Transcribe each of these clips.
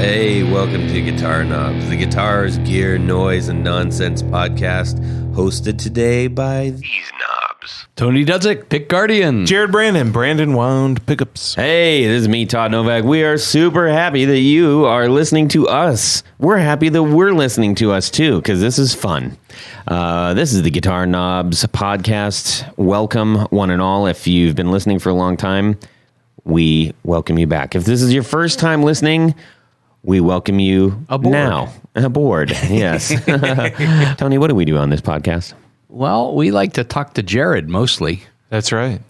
Hey, welcome to Guitar Knobs, the guitars, gear, noise, and nonsense podcast, hosted today by these knobs. Tony Dudzik, Pick Guardian. Jared Brandon Wound Pickups. Hey, this is me, Todd Novak. We are super happy that you are listening to us. We're happy that we're listening to us, too, because this is fun. This is the Guitar Knobs podcast. Welcome, one and all. If you've been listening for a long time, we welcome you back. If this is your first time listening, we welcome you aboard. Now. Aboard, yes. Tony, what do we do on this podcast? Well, we like to talk to Jared mostly That's right.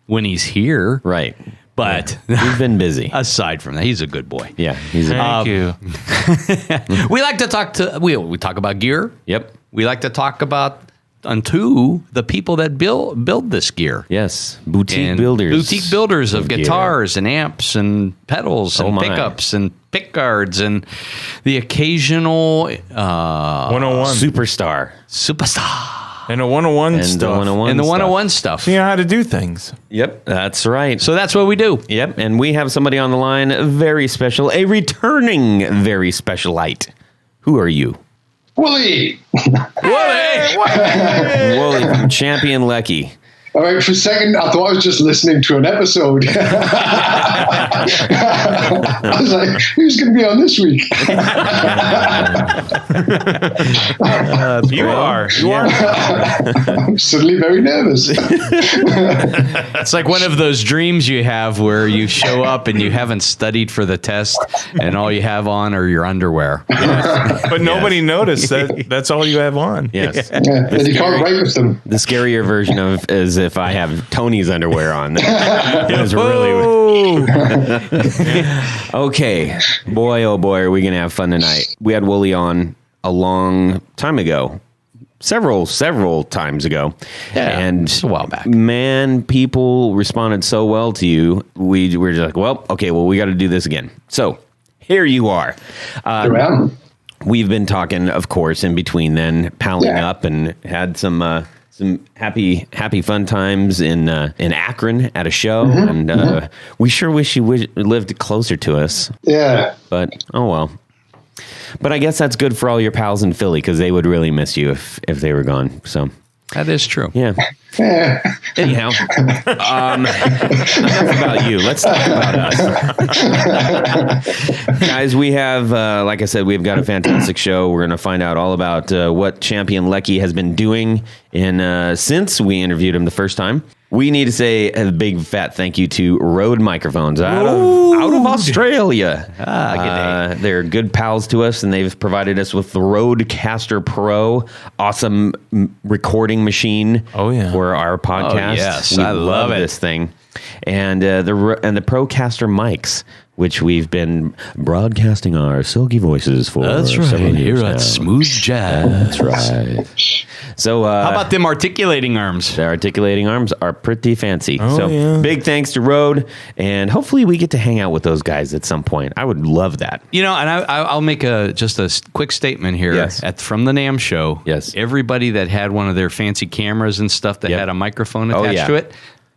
when he's here. Right. But We've been busy. aside from that, he's a good boy. Yeah. He's Thank you. We like to talk to, we talk about gear. Yep. We like to talk about, unto the people that build this gear. Yes. Boutique And builders. Boutique builders of gear. guitars and amps and pedals and my. pickups and pickguards and the occasional 101. Superstar. superstar. And a 101 And stuff. the 101 And the stuff. 101 stuff. You know how to do things. Yep. That's right. So that's what we do. Yep. And we have somebody on the line, very special, a returning very specialite. Who are you? Wooly! Wooly from Champion Leccy. All right, for a second, I thought I was just listening to an episode. I was like, who's going to be on this week? You are. You are. I'm suddenly very nervous. It's like one of those dreams you have where you show up and you haven't studied for the test and all you have on are your underwear. But nobody noticed that that's all you have on. Yes. Yeah, and you can't write with them. The scarier version of is if I have Tony's underwear on. It was really okay. Boy, oh boy, are we gonna have fun tonight? We had Wooly on a long time ago, several times ago, and it's a while back. Man, people responded so well to you. We were just like, well, okay, well, we got to do this again. So here you are. Around. We've been talking, of course, in between then, palling up and had some happy fun times in Akron at a show, and we sure wish you lived closer to us. Yeah. But oh well. But I guess that's good for all your pals in Philly because they would really miss you if they were gone. So That is true. yeah. Anyhow, enough about you. Let's talk about us. Guys, we have, like I said, we've got a fantastic show. We're going to find out all about what Champion Leccy has been doing since we interviewed him the first time. We need to say a big fat thank you to Rode Microphones out of Australia. Good day. They're good pals to us, and they've provided us with the Rodecaster Pro, awesome recording machine. Oh, yeah. For our podcast. Oh, yes, We I love it. this thing, and the Procaster mics, which we've been broadcasting our silky voices for. Several years now. Smooth Jazz. That's right. So, How about them articulating arms? the articulating arms are pretty fancy. Oh, So yeah. big thanks to Rode, and hopefully we get to hang out with those guys at some point. I would love that. You know, and I'll make just a quick statement here. Yes. From the NAMM show. Yes. Everybody that had one of their fancy cameras and stuff that Yep. had a microphone Oh, attached yeah. to it,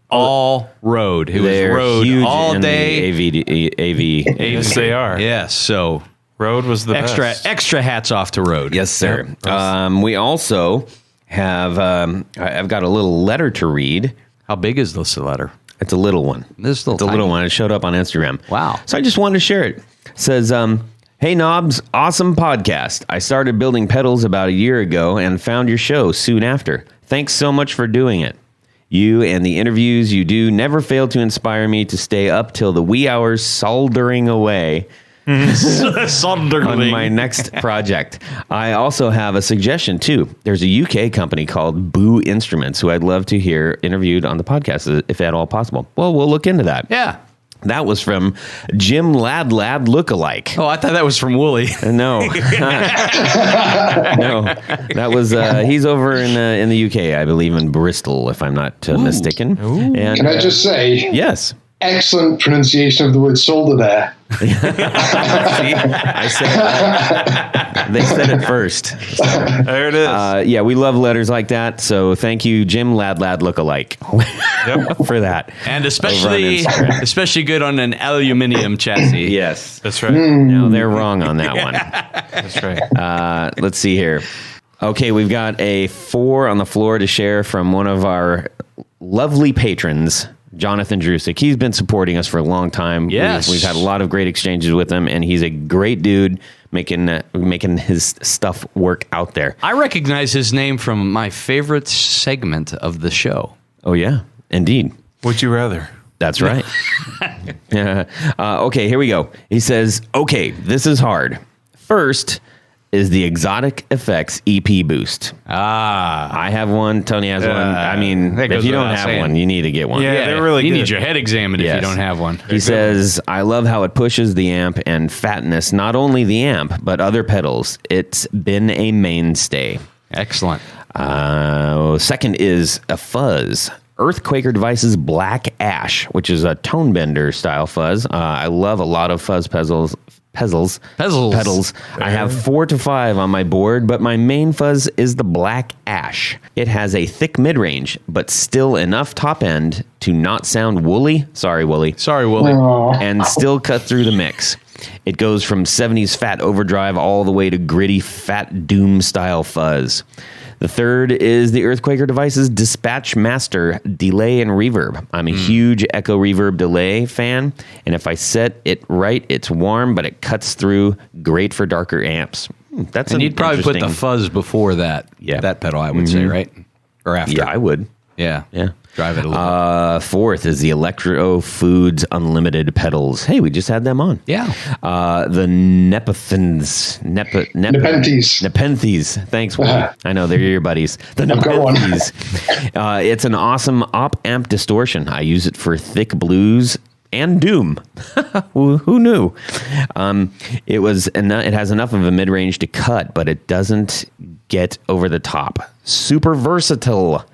all Rode. It was They're Rode huge all in day. the AV. Yes, they are. Yes. So Road was the best. extra hats off to Rode. Yes, sir. Yep. We also have, I've got a little letter to read. How big is this letter? It's a little one. This little It's a little one. It showed up on Instagram. Wow. So I just wanted to share it. It says, hey, Knobs, awesome podcast. I started building pedals about a year ago and found your show soon after. Thanks so much for doing it. You and the interviews you do never fail to inspire me to stay up till the wee hours soldering away on my next project. I also have a suggestion, too. There's a UK company called Boo Instruments who I'd love to hear interviewed on the podcast, if at all possible. Well, we'll look into that. Yeah. That was from Jim Lad Lookalike. Oh, I thought that was from Wooly. No. No. That was, he's over in the UK, I believe, in Bristol, if I'm not mistaken. And, Can I just say, yes. excellent pronunciation of the word solder there. See, I said that. They said it first. There it is. Yeah, we love letters like that. So thank you, Jim Lad lookalike, for that. And Over on Instagram. especially good on an aluminium chassis. Yes, That's right. no, they're wrong on that one. That's right. Let's see here. Okay, we've got a 4 on the floor to share from one of our lovely patrons, Jonathan Dudzik. He's been supporting us for a long time. Yes. We've had a lot of great exchanges with him, and he's a great dude making his stuff work out there. I recognize his name from my favorite segment of the show. Oh, yeah, indeed. Would you rather? That's right. Yeah. Okay, here we go. He says, okay, this is hard. First is the Exotic Effects EP Boost. I have one. Tony has one. I mean, that if goes you don't without have saying. one, you need to get one. Yeah, they're really You good. need your head examined if Yes. you don't have one. He says, I love how it pushes the amp and fatness, not only the amp, but other pedals. It's been a mainstay. Excellent. Second is a fuzz. Earthquaker Devices Black Ash, which is a tone bender style fuzz. I love a lot of fuzz pedals. I have 4 to 5 on my board, but my main fuzz is the Black Ash. It has a thick mid-range, but still enough top end to not sound woolly. Sorry, Wooly. Sorry, Willie. And still cut through the mix. It goes from 70s fat overdrive all the way to gritty fat doom style fuzz. The third is the Earthquaker Devices Dispatch Master Delay and Reverb. I'm a huge Echo Reverb delay fan, and if I set it right, it's warm, but it cuts through. Great for darker amps. That's And an you'd probably put the interesting- fuzz before that. Yeah. That pedal, I would say, right? Or after. Yeah, I would. Yeah. Yeah. Drive it a little. Fourth is the Electro Foods Unlimited pedals. Hey, we just had them on. Yeah. The Nepenthes. Nepenthes. Thanks, Willie. I know, they're your buddies. The I've got one. Nepenthes. It's an awesome op-amp distortion. I use it for thick blues and doom. Who knew? It has enough of a mid-range to cut, but it doesn't get over the top. Super versatile!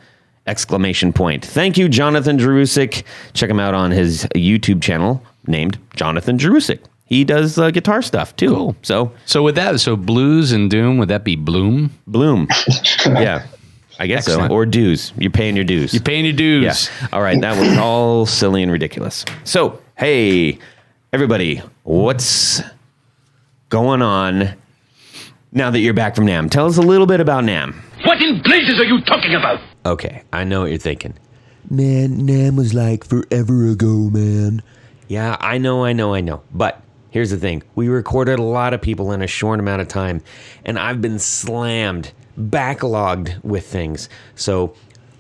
Exclamation point. Thank you, Jonathan Dudzik. Check him out on his YouTube channel named Jonathan Dudzik. He does guitar stuff too. Cool. So with that, blues and doom, would that be bloom? Bloom. Yeah. I guess Excellent. so. Or dues. You're paying your dues. You're paying your dues. Yeah. All right. That was all silly and ridiculous. So, hey, everybody, what's going on now that you're back from NAMM? Tell us a little bit about NAMM. What in blazes are you talking about? Okay, I know what you're thinking. Man, NAMM was like forever ago, man. Yeah, I know. But here's the thing. We recorded a lot of people in a short amount of time, and I've been slammed, backlogged with things. So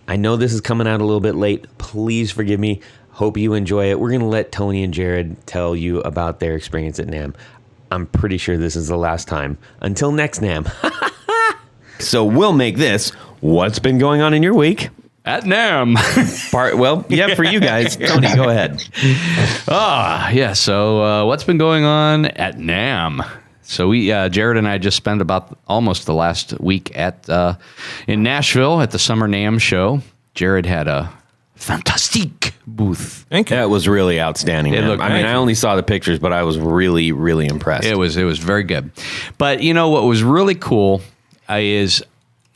I know this is coming out a little bit late. Please forgive me. Hope you enjoy it. We're going to let Tony and Jared tell you about their experience at NAMM. I'm pretty sure this is the last time. Until next NAMM. So we'll make this what's been going on in your week. At NAMM. For you guys. Tony, go ahead. Yeah. So what's been going on at NAMM? So Jared and I just spent about almost the last week in Nashville at the Summer NAMM show. Jared had a fantastic booth. Thank you. That was really outstanding. It man. looked I mean, great. I only saw the pictures, but I was really, really impressed. It was very good. But you know what was really cool is,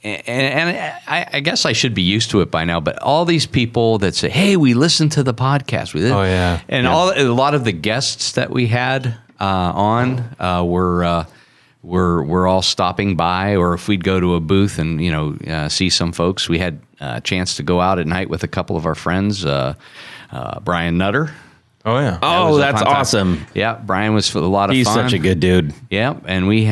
and I guess I should be used to it by now, but all these people that say, "Hey, we listened to the podcast." Oh, yeah. And a lot of the guests that we had on were all stopping by, or if we'd go to a booth and see some folks. We had a chance to go out at night with a couple of our friends, Brian Nutter. Oh, yeah. Oh, was a that's fun time. awesome. Yeah, Brian was a lot of He's fun. such a good dude. Yeah, and we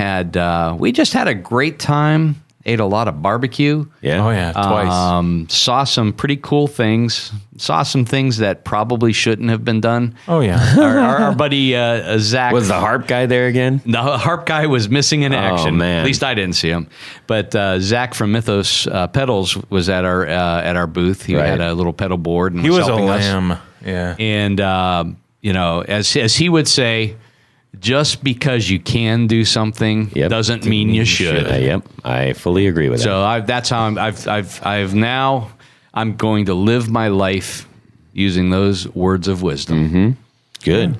just had a great time. Ate a lot of barbecue. Yeah. Oh, yeah. Twice. Saw some pretty cool things. Saw some things that probably shouldn't have been done. Oh, yeah. Our buddy Zach. Was the harp guy there again? The harp guy was missing in action. man. At least I didn't see him. But Zach from Mythos Pedals was at our booth. He Right. had a little pedal board and He was a helping us. lamb. Yeah. And as he would say, just because you can do something Yep. doesn't mean you should. Yep. I fully agree with that. So that's how I'm going to live my life, using those words of wisdom. Good.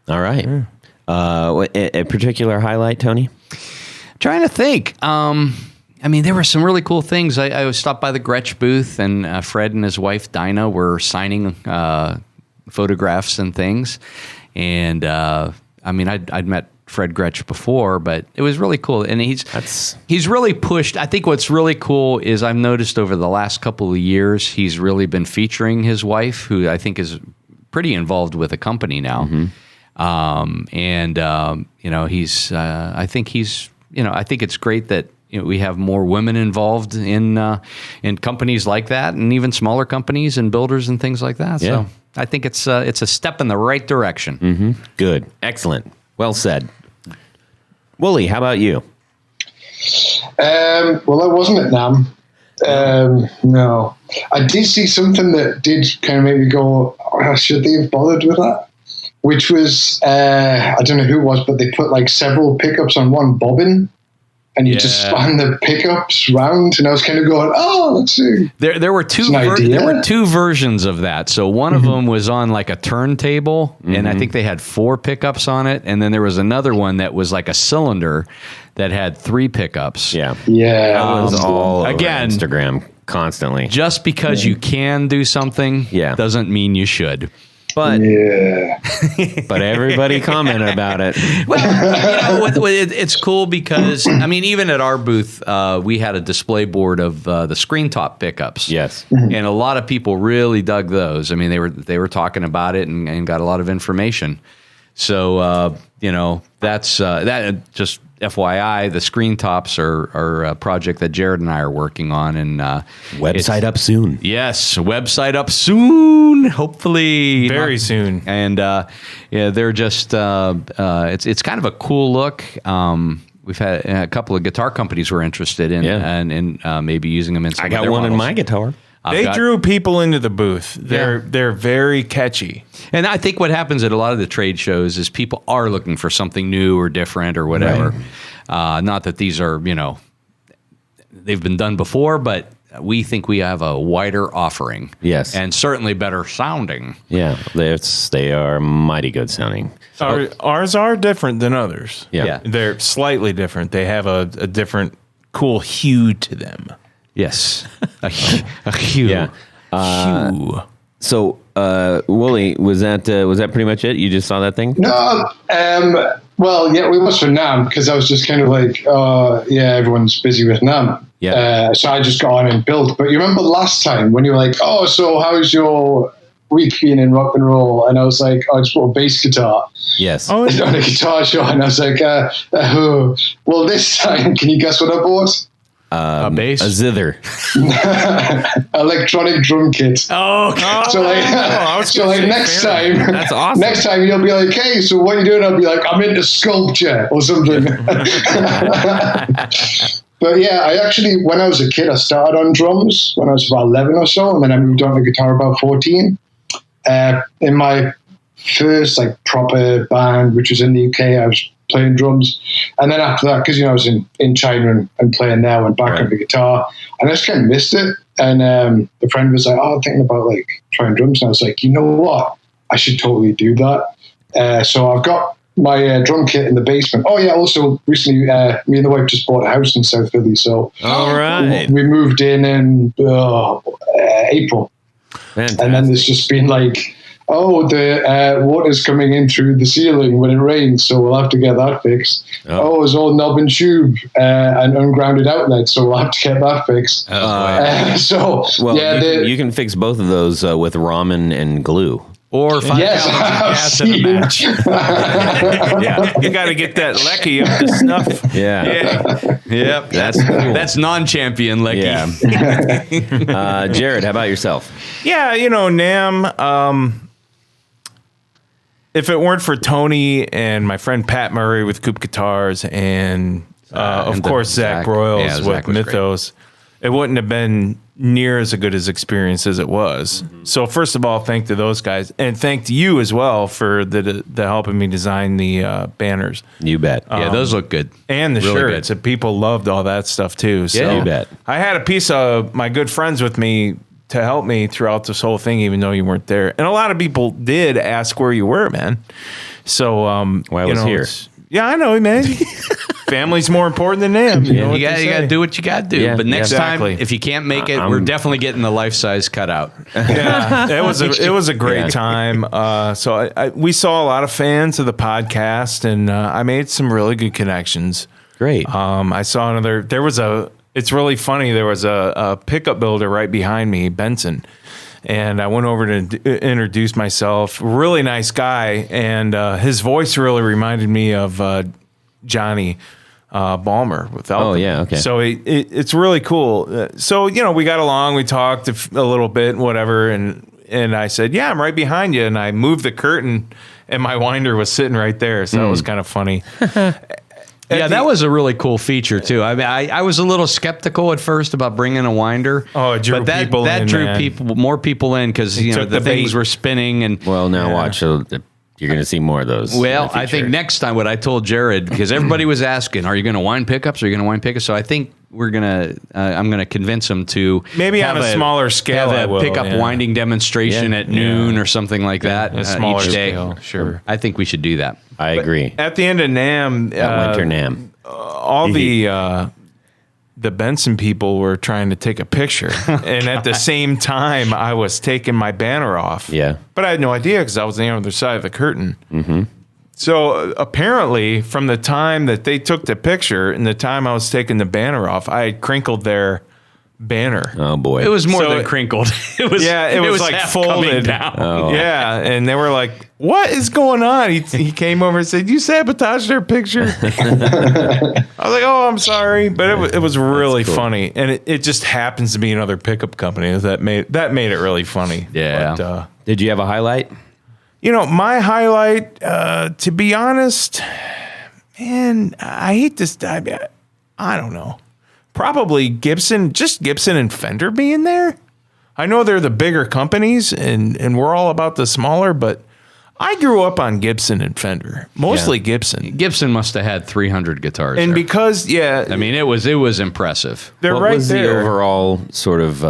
All right. A particular highlight, Tony? Trying to think. I mean, there were some really cool things. I stopped by the Gretsch booth, and Fred and his wife Dinah were signing photographs and things. And I mean, I'd met Fred Gretsch before, but it was really cool. And he's really pushed. I think what's really cool is I've noticed over the last couple of years, he's really been featuring his wife, who I think is pretty involved with a company now. You know, I think it's great that we have more women involved in companies like that, and even smaller companies and builders and things like that. Yeah. So I think it's a step in the right direction. Good. Excellent. Well said. Wooly, how about you? Well, I wasn't at NAMM. No. I did see something that did kind of make me go, oh, should they have bothered with that? Which was, I don't know who it was, but they put like several pickups on one bobbin, and you just span the pickups round, and I was kind of going, oh, let's see. There were two versions of that. So one of them was on like a turntable, and I think they had 4 pickups on it, and then there was another one that was like a cylinder that had 3 pickups. Yeah. Yeah. That was all over Again, Instagram constantly. Just because you can do something doesn't mean you should. But but everybody commented about it. Well, it's cool because I mean, even at our booth, we had a display board of the screen top pickups. Yes, and a lot of people really dug those. I mean, they were talking about it and got a lot of information. So that's that. Just FYI, the screen tops are a project that Jared and I are working on, and website up soon. Yes, website up soon. Hopefully, Very soon. And they're just it's kind of a cool look. We've had a couple of guitar companies were interested in and maybe using them in some I got of their one models. in my guitar. They drew people into the booth. They're very catchy. And I think what happens at a lot of the trade shows is people are looking for something new or different or whatever. Right. Not that these are, they've been done before, but we think we have a wider offering. Yes. And certainly better sounding. Yeah, they are mighty good sounding. Ours are different than others. Yeah. They're slightly different. They have a different cool hue to them. Yes. A hue. Yeah. Hue. So, Wooly, was that pretty much it? You just saw that thing? No. Well, yeah, we was for NAMM because I was just kind of like, everyone's busy with NAMM. Yeah. So I just got on and built. But you remember last time when you were like, oh, so how's your week being in rock and roll? And I was like, I just bought a bass guitar. Yes. On a guitar show. And I was like, well, this time, can you guess what I bought? A bass? A zither. Electronic drum kit. Oh, God. So next time, that's awesome. Next time you'll be like, hey, so what are you doing? I'll be like, I'm into sculpture or something. But yeah, I actually, when I was a kid, I started on drums when I was about 11 or so, and then I moved on to guitar about 14. In my first proper band, which was in the UK, I was playing drums. And then after that, because I was in China and playing there, I went back on the guitar, and I just kind of missed it. And the friend was like, I'm thinking about trying drums. And I was like, you know what? I should totally do that. So I've got my drum kit in the basement. Oh yeah, also recently me and the wife just bought a house in South Philly. So all right, we moved in April. Fantastic. And then there's just been the water's coming in through the ceiling when it rains, so we'll have to get that fixed. It's all knob and tube and ungrounded outlet, so we'll have to get that fixed. You can fix both of those with ramen and glue. Or 5 gallons of gas in a match. Yeah, you got to get that Leccy up to snuff. Yeah. Yep. That's cool. That's non-champion Leccy. Yeah. Jared, how about yourself? Yeah, NAMM. If it weren't for Tony and my friend Pat Murray with Coop Guitars and of course Zach Broyles with Mythos, it wouldn't have been near as good as experience as it was. Mm-hmm. So first of all, thank to those guys, and thank to you as well for the helping me design the banners. You bet. Yeah, those look good. And the really shirts. And people loved all that stuff too. So you bet. I had a piece of my good friends with me to help me throughout this whole thing, even though you weren't there. And a lot of people did ask where you were, man. So, I was here. Yeah, I know, man. Family's more important than them. You got to do what you got to do. Yeah, but next exactly. time, if you can't make it, we're definitely getting the life-size cutout. Yeah, it was a great time. So we saw a lot of fans of the podcast, and I made some really good connections. Great. I saw it's really funny. There was a pickup builder right behind me, Benson. And I went over to introduce myself. Really nice guy. And his voice really reminded me of Johnny Balmer. Okay. So it's really cool. So, we got along. We talked a little bit, whatever. And I said, yeah, I'm right behind you. And I moved the curtain, and my winder was sitting right there. So that was kind of funny. Yeah, that was a really cool feature too. I mean, I was a little skeptical at first about bringing a winder. Oh, it drew people in. That drew more people in because the things were spinning. And now watch. You're going to see more of those. Well, I think next time, what I told Jared, because everybody was asking, "Are you going to wind pickups? Are you going to wind pickups?" So I think I'm going to convince them to maybe on a smaller scale, have a pickup winding demonstration at noon or something like that. A smaller each day. Scale, sure. I think we should do that. I agree. At the end of NAMM, Winter NAMM, all the Benson people were trying to take a picture, and at the same time, I was taking my banner off. Yeah, but I had no idea because I was on the other side of the curtain. Mm-hmm. So apparently, from the time that they took the picture and the time I was taking the banner off, I had crinkled their banner. Oh boy, it was more than crinkled. It was like half folded down. Oh. Yeah, and they were like, "What is going on?" He came over and said, "You sabotaged their picture." I was like, "Oh, I'm sorry," but it was really funny, and it just happens to be another pickup company that made it really funny. Yeah. But, did you have a highlight? My highlight, to be honest, man, I hate this. I don't know. Probably Gibson and Fender being there. I know they're the bigger companies and we're all about the smaller, but I grew up on Gibson and Fender, mostly Gibson. Gibson must have had 300 guitars. And there. because, I mean, it was impressive. They're what right was there. the overall sort of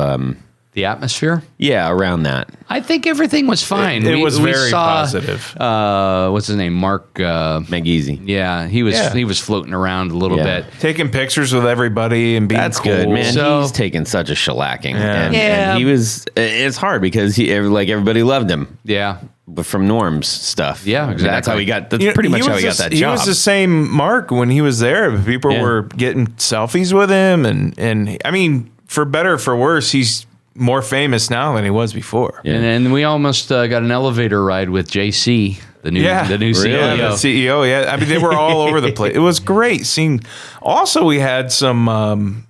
The atmosphere? Yeah, around that. I think everything was fine. It was very saw, positive. What's his name? Mark McGeezy. Yeah, he was floating around a little bit. Taking pictures with everybody and being That's cool. good, man. So- He's taken such a shellacking. Yeah. And he was, it's hard because everybody loved him. Yeah. But from Norm's stuff. Yeah, I mean, exactly. that's how he got, pretty much how he got that job. He was the same Mark when he was there. People were getting selfies with him. And I mean, for better or for worse, he's more famous now than he was before. Yeah. And we almost got an elevator ride with JC, the new CEO. Yeah, the CEO. Yeah, I mean, they were all over the place. It was great seeing. Also, we had some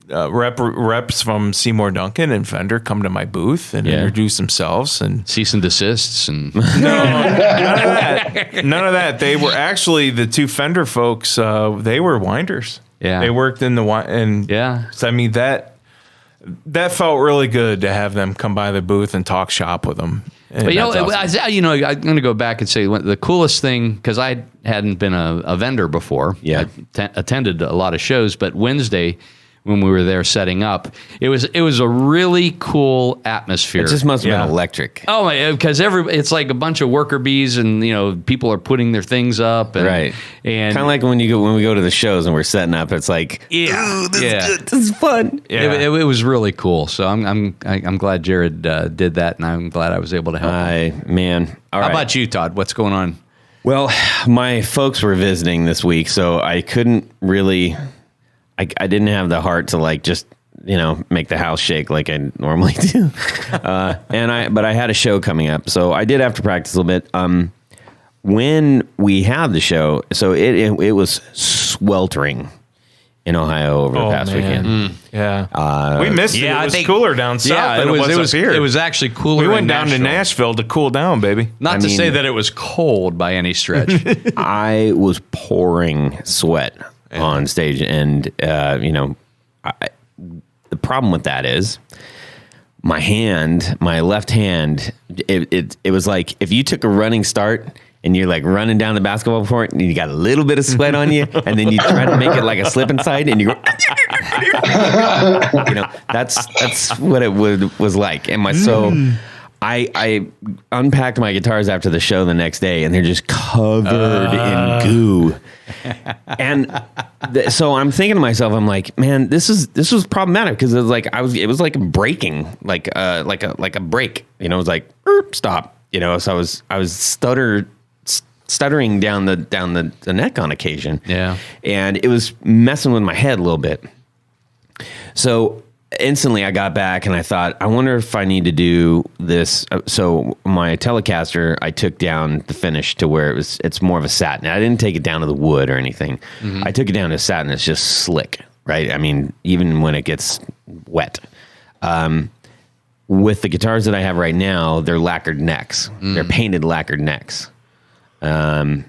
reps from Seymour Duncan and Fender come to my booth and introduce themselves and cease and desists and none of that. None of that. They were actually the two Fender folks. They were winders. Yeah, they worked in the and So I mean that felt really good to have them come by the booth and talk shop with them. And but awesome. I'm going to go back and say the coolest thing, because I hadn't been a vendor before. Yeah, I attended a lot of shows, but Wednesday, when we were there setting up, it was a really cool atmosphere. It just must have been electric. Oh, because it's like a bunch of worker bees, and people are putting their things up, and, right? And kind of like when we go to the shows and we're setting up, it's like, this is good. This is fun. Yeah. It was really cool. So I'm glad Jared did that, and I'm glad I was able to help him. Man, all right. How about you, Todd? What's going on? Well, my folks were visiting this week, so I couldn't really. I didn't have the heart to just make the house shake like I normally do, but I had a show coming up, so I did have to practice a little bit. When we had the show, so it was sweltering in Ohio over the past weekend. Yeah, we missed it. It was cooler down south than it was up here. It was actually cooler. We went down to Nashville to cool down, baby. Not to say that it was cold by any stretch. I was pouring sweat on stage, and the problem with that is my left hand. It was like if you took a running start and you're like running down the basketball court and you got a little bit of sweat on you, and then you try to make it like a slip and slide, and you go, That's what it was like. And so I unpacked my guitars after the show the next day, and they're just covered in goo. And so I'm thinking to myself, I'm like, man, this was problematic because it was like breaking, like a break. It was like stop. So I was stuttering down the neck on occasion. Yeah, and it was messing with my head a little bit. So instantly I got back and I thought, I wonder if I need to do this. So my Telecaster, I took down the finish to where it's more of a satin. I didn't take it down to the wood or anything. I took it down to satin. It's just slick, right? I mean, even when it gets wet. With the guitars that I have right now, they're lacquered necks. They're painted lacquered necks. And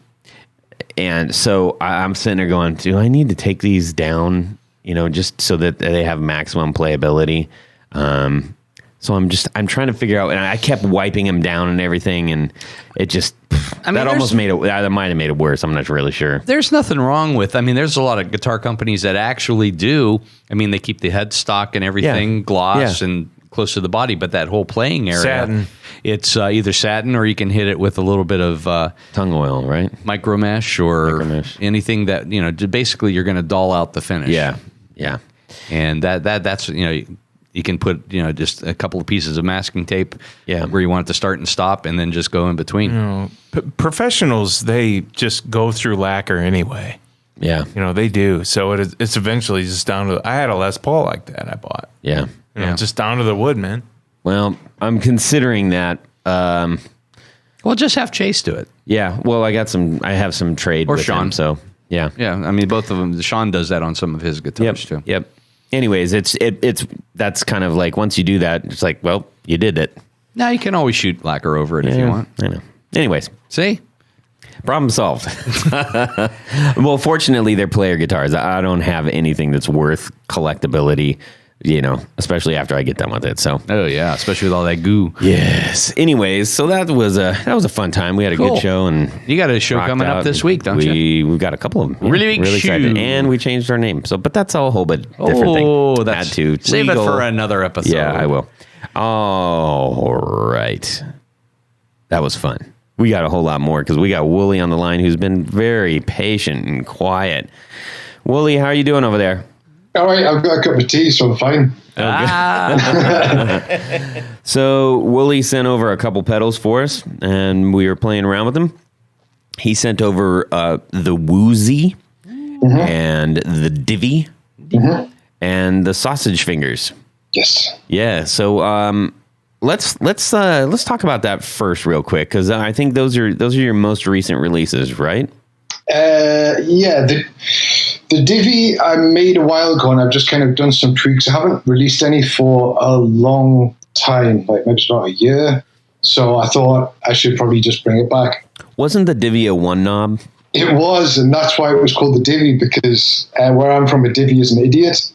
so I'm sitting there going, do I need to take these down? Just so that they have maximum playability. So I'm trying to figure out, and I kept wiping them down and everything, and it just, that might have made it worse. I'm not really sure. There's nothing wrong with, there's a lot of guitar companies that actually do. They keep the headstock and everything gloss and close to the body, but that whole playing area, satin. It's either satin or you can hit it with a little bit of tongue oil, right? Micro mesh or anything that, basically you're going to dull out the finish. Yeah. Yeah. And that's, you can put, just a couple of pieces of masking tape where you want it to start and stop and then just go in between. Professionals, they just go through lacquer anyway. Yeah. They do. So it's eventually just down to, I had a Les Paul like that I bought. Yeah. Just down to the wood, man. Well, I'm considering that. Well, just have Chase do it. Yeah. Well, I have some trade or with Sean. him, so yeah. Yeah. Both of them. Sean does that on some of his guitars too. Yep. Anyways, that's kind of like, once you do that, it's like, well, you did it. Now you can always shoot lacquer over it if you want. I know. Anyways. See? Problem solved. Well, fortunately, they're player guitars. I don't have anything that's worth collectability, especially after I get done with it. So, oh yeah, especially with all that goo. Yes. Anyways, so that was a fun time. We had a good show, and you got a show coming up this week, don't you? We've got a couple of them. Really excited, and we changed our name. So, but that's a whole bit different thing. Oh, that's save it for another episode. Yeah, I will. All right, that was fun. We got a whole lot more because we got Wooly on the line, who's been very patient and quiet. Wooly, how are you doing over there? All right, I've got a cup of tea, so I'm fine. So Wooly sent over a couple pedals for us, and we were playing around with them. He sent over the Woozy and the Divvy and the Sausage Fingers. Yes. Yeah. So let's talk about that first, real quick, because I think those are your most recent releases, right? Yeah. The Divvy I made a while ago, and I've just kind of done some tweaks. I haven't released any for a long time, like maybe about a year. So I thought I should probably just bring it back. Wasn't the Divvy a one knob? It was, and that's why it was called the Divvy, because where I'm from, a Divvy is an idiot.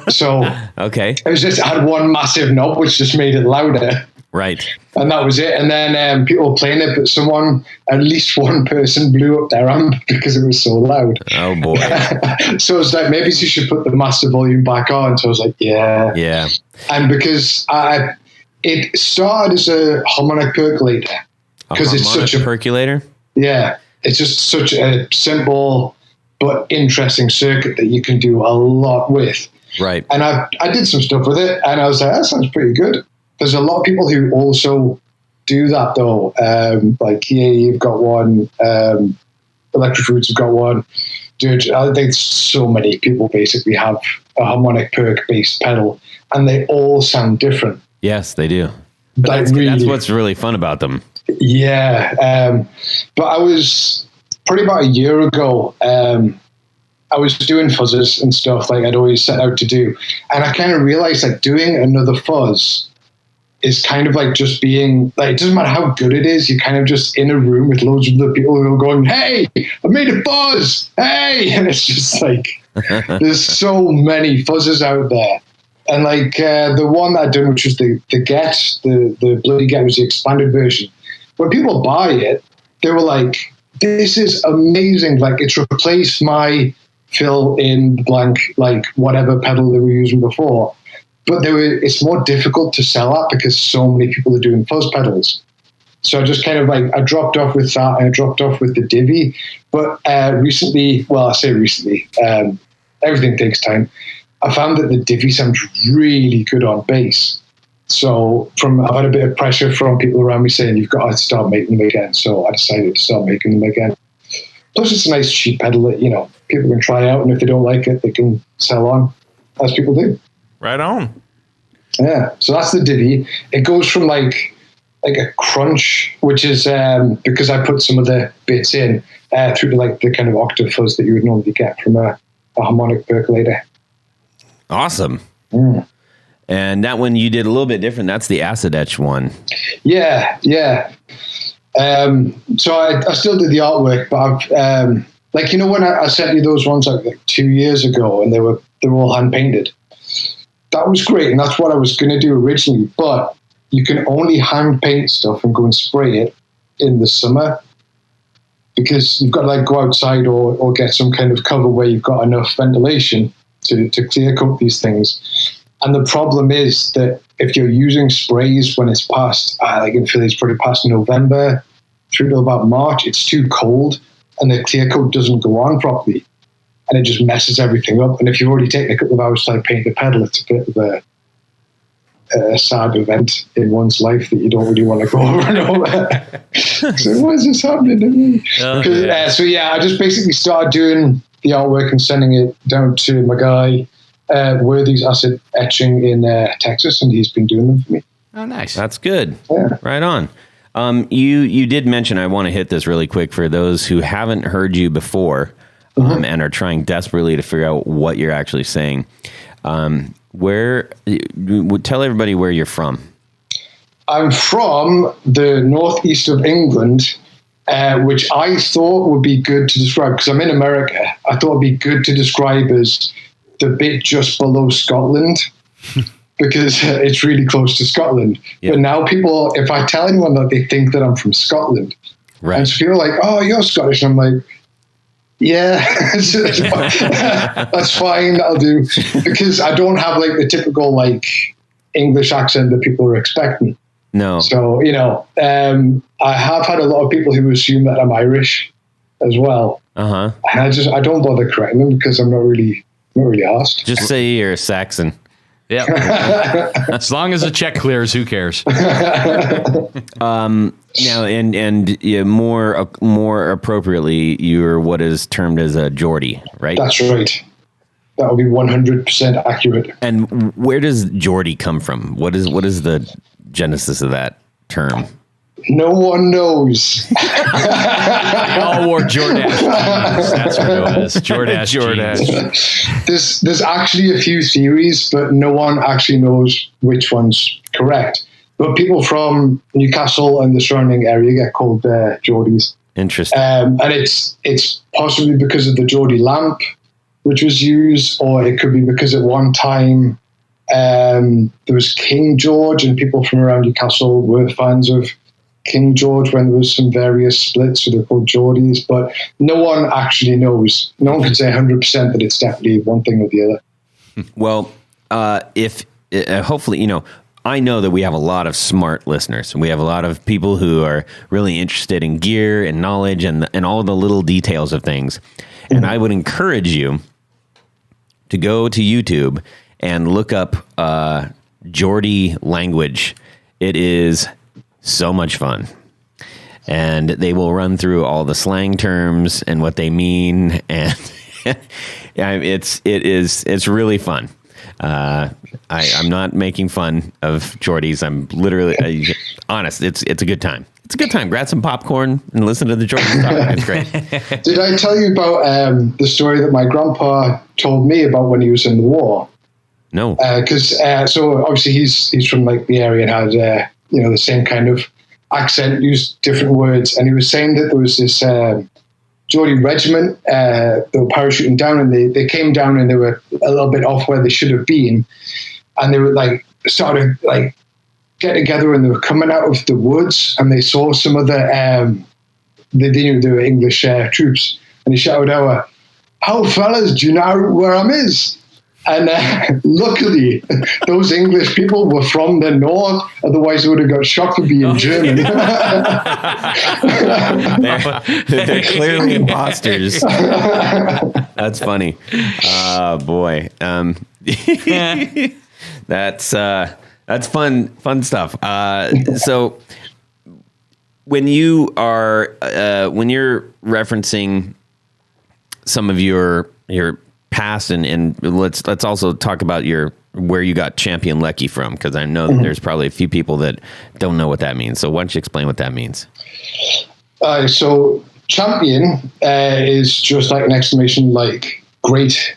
So okay, it had one massive knob, which just made it louder. Right. And that was it. And then people were playing it, but at least one person blew up their amp because it was so loud. Oh, boy. So it was like, maybe you should put the master volume back on. So I was like, yeah. Yeah. And because it started as a harmonic percolator. Because it's such a percolator? Yeah. It's just such a simple but interesting circuit that you can do a lot with. Right. And I did some stuff with it, and I was like, that sounds pretty good. There's a lot of people who also do that, though. Like, yeah, you've got one. Electric Roots have got one. Dude, I think so many people basically have a harmonic perc-based pedal, and they all sound different. Yes, they do. But that's what's really fun about them. Yeah. But I was probably about a year ago, I was doing fuzzes and stuff like I'd always set out to do. And I kind of realized like doing another fuzz is kind of like just being like, it doesn't matter how good it is. You're kind of just in a room with loads of the people who are going, hey, I made a fuzz. Hey. And it's just like, there's so many fuzzes out there. And like the one that I did, which was the Get, the Bloody Get was the expanded version. When people buy it, they were like, this is amazing. Like it's replaced my fill in the blank, like whatever pedal they were using before. But it's more difficult to sell that because so many people are doing fuzz pedals. So I just kind of I dropped off with that, and I dropped off with the Divi. But recently, everything takes time. I found that the Divi sounds really good on bass. So I've had a bit of pressure from people around me saying, you've got to start making them again. So I decided to start making them again. Plus, it's a nice cheap pedal that, people can try out. And if they don't like it, they can sell on, as people do. Right on. Yeah. So that's the Divi. It goes from like a crunch, which is because I put some of the bits in through to like the kind of octave fuzz that you would normally get from a harmonic percolator. Awesome. Mm. And that one you did a little bit different. That's the acid etch one. Yeah. So I still did the artwork, but I've when I sent you those ones like 2 years ago, and they were all hand painted. That was great, and that's what I was going to do originally. But you can only hand paint stuff and go and spray it in the summer, because you've got to go outside or get some kind of cover where you've got enough ventilation to clear coat these things. And the problem is that if you're using sprays when it's past, in Philly, it's probably past November through to about March, it's too cold and the clear coat doesn't go on properly. And it just messes everything up. And if you've already taken a couple of hours to paint the pedal, it's a bit of a sad event in one's life that you don't really want to go over and over. So why is this happening to me? I just basically started doing the artwork and sending it down to my guy, Worthy's acid etching in Texas, and he's been doing them for me. Oh, nice. That's good. Yeah. Right on. You did mention, I want to hit this really quick for those who haven't heard you before and are trying desperately to figure out what you're actually saying. Tell everybody where you're from. I'm from the northeast of England, which I thought would be good to describe, because I'm in America. I thought it'd be good to describe as the bit just below Scotland, because it's really close to Scotland. Yep. But now people, if I tell anyone that, they think that I'm from Scotland. Right. And so people are like, oh, you're Scottish. And I'm like, yeah, that's fine. That'll do. Because I don't have the typical English accent that people are expecting. No. So, I have had a lot of people who assume that I'm Irish as well. Uh-huh. And I don't bother correcting them because I'm not really asked. Just say you're a Saxon. Yeah. As long as the check clears, who cares? Now, and more appropriately, you're what is termed as a Geordie, right? That's right. That would be 100% accurate. And where does Geordie come from? What is the genesis of that term? No one knows. They all wore Jordache. That's what it was. Jordache. There's actually a few theories, but no one actually knows which one's correct. But people from Newcastle and the surrounding area get called Geordies. Interesting. And it's possibly because of the Geordie lamp, which was used, or it could be because at one time there was King George, and people from around Newcastle were fans of King George when there was some various splits, so they're called Geordies, but no one actually knows. No one can say 100% that it's definitely one thing or the other. Well, hopefully, I know that we have a lot of smart listeners, and we have a lot of people who are really interested in gear and knowledge and all the little details of things. Mm-hmm. And I would encourage you to go to YouTube and look up Geordie language. It is so much fun, and they will run through all the slang terms and what they mean, and it's really fun. I'm not making fun of Geordies. I'm literally honest. It's a good time. It's a good time. Grab some popcorn and listen to the Geordies talk. It's great. Did I tell you about the story that my grandpa told me about when he was in the war? No. Because so obviously he's from the area and had the same kind of accent, used different words. And he was saying that there was this Geordie regiment that were parachuting down, and they came down and they were a little bit off where they should have been. And they were started get together, and they were coming out of the woods, and they saw some of the they knew they were English troops, and he shouted out, "How fellas, do you know where I'm is?" And luckily, those English people were from the north. Otherwise, they would have got shot for being German. they're clearly imposters. That's funny. Oh boy, that's fun stuff. So when you're referencing some of your past, and let's also talk about where you got Champion Leccy from, because I know that there's probably a few people that don't know what that means. So why don't you explain what that means? So Champion is just like an exclamation, like great,